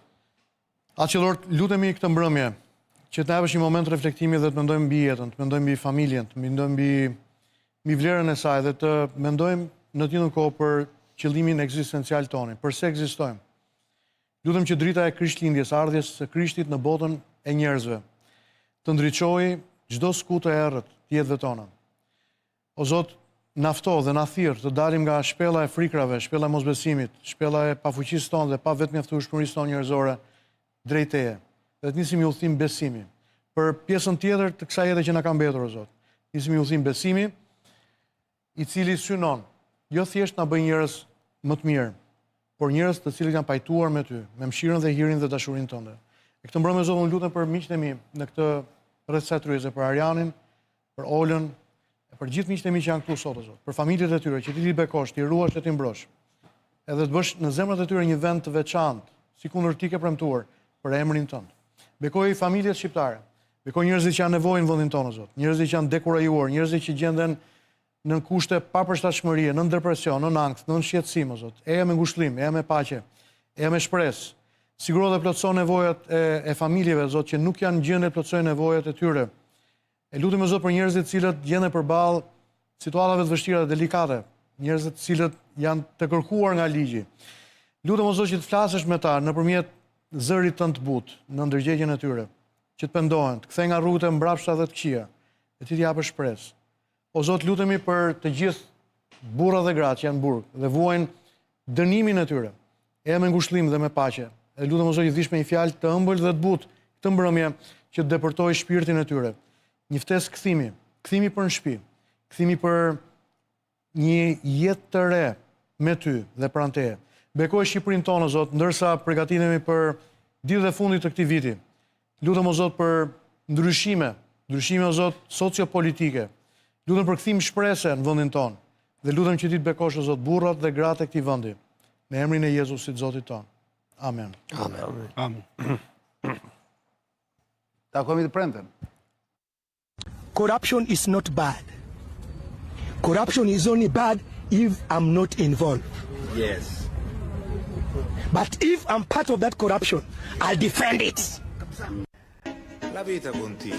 Aqëllor, lutemi këtë mbrëmje, që të japësh një moment reflektimi dhe të mendojmë mbi jetën, të mendojmë mbi familjen, të mendojmë mbi vlerën e saj dhe të mendojmë në të njëjtën kohë për qëllimin ekzistencial tonë, përse ekzistojmë. Lutem që drita e Krishtlindjes, ardhjes së Krishtit në botën e njerëzve, të ndriçojë çdo skutë e errët të jetëve tona. O Zot, na fto dhe na thirr të dalim nga shpella e frikrave, shpella e mosbesimit, shpella e pafuqisë tonë dhe pa vetmjaftueshmërisë tonë njerëzore drejt Teje. Dhe të nisim i udhtim besimi. Për pjesën tjetër të kësaj jete që na ka mbetur, o Zot. Nisim i udhtim besimi, i cili synon, jo thjesht na bën njerëz më të mirë, por njerëz të cilët janë pajtuar me Ty, me mëshirën dhe hirin dhe dashurinë tënde. E këtë mbrëmje, Zot, unë lutem për miqtë e mi në këtë rreth tryeze, për Arianin, për Olën, për gjithë miqtë e mi që janë këtu sot, o Zot, për familjet e tyre, që Ti bekosh, Ti ruash dhe Ti mbrosh. Edhe të bësh në zemrat e tyre një vend të veçantë, sikundër Ti ke premtuar për emrin Tënd. Bekoj familjet shqiptare, bekoj njerëzit që janë nevojë në vendin tonë, Zot, njerëzit që janë dekurajuar, njerëzit që gjenden në kushte papërshtatshmërie, në depresion, në angst, në shqetësim, o Zot. Eja me ngushëllim, eja me paqe, eja me shpresë. Siguro dhe plotëson nevojat e familjeve, Zot, që nuk janë gjendë të plotësojnë nevojat e tyre. E lutem, Zot, për njerëzit të cilët gjenden përballë situatave të vështira dhe delikate, njerëzit të cilët janë të kërkuar nga ligji. Lutem, o Zot, që të flasësh me ta nëpërmjet zërit Tënd të butë, në ndërgjegjen e tyre, që të pendohen, të kthejnë nga rrugët e mbrapshta dhe të këqija, e Ti japësh shpresë. O Zot, lutemi për të gjithë burrat dhe gratë që janë burg dhe vuajnë dënimin e tyre, e me ngushëllim dhe me paqe. E lutem, o Zot, që dhish me një fjalë të ëmbël dhe të butë këtë mbrëmje që të depërtojë shpirtin e tyre. Një ftesë kthimi për në shtëpi, kthimi për një jetë të re me Ty dhe pranë Teje. Bekoj Shqipërinë tonë, o Zot, ndërsa përgatitemi për ditët e fundit të këtij viti. Lutem, o Zot, për ndryshime, o Zot, sociopolitike. Lutem për kthim shpresë në vendin tonë. Dhe lutem që Ti të bekosh, o Zot, burrat dhe gratë e këtij vendi. Në emrin e Jezusit, Zotit tonë. Amen. Takojmë të premten. Corruption is not bad. Corruption is only bad if I'm not involved. Yes. But if I'm part of that corruption, I'll defend it. La vita continua.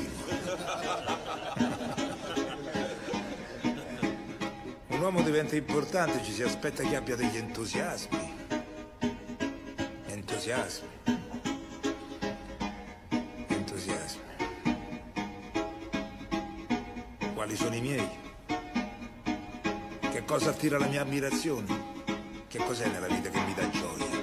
Un uomo diventa importante, ci si aspetta che abbia degli entusiasmi. entusiasmi. Entusiasmi. Quali sono i miei? Che cosa attira la mia ammirazione? Che cos'è nella vita che mi dà gioia?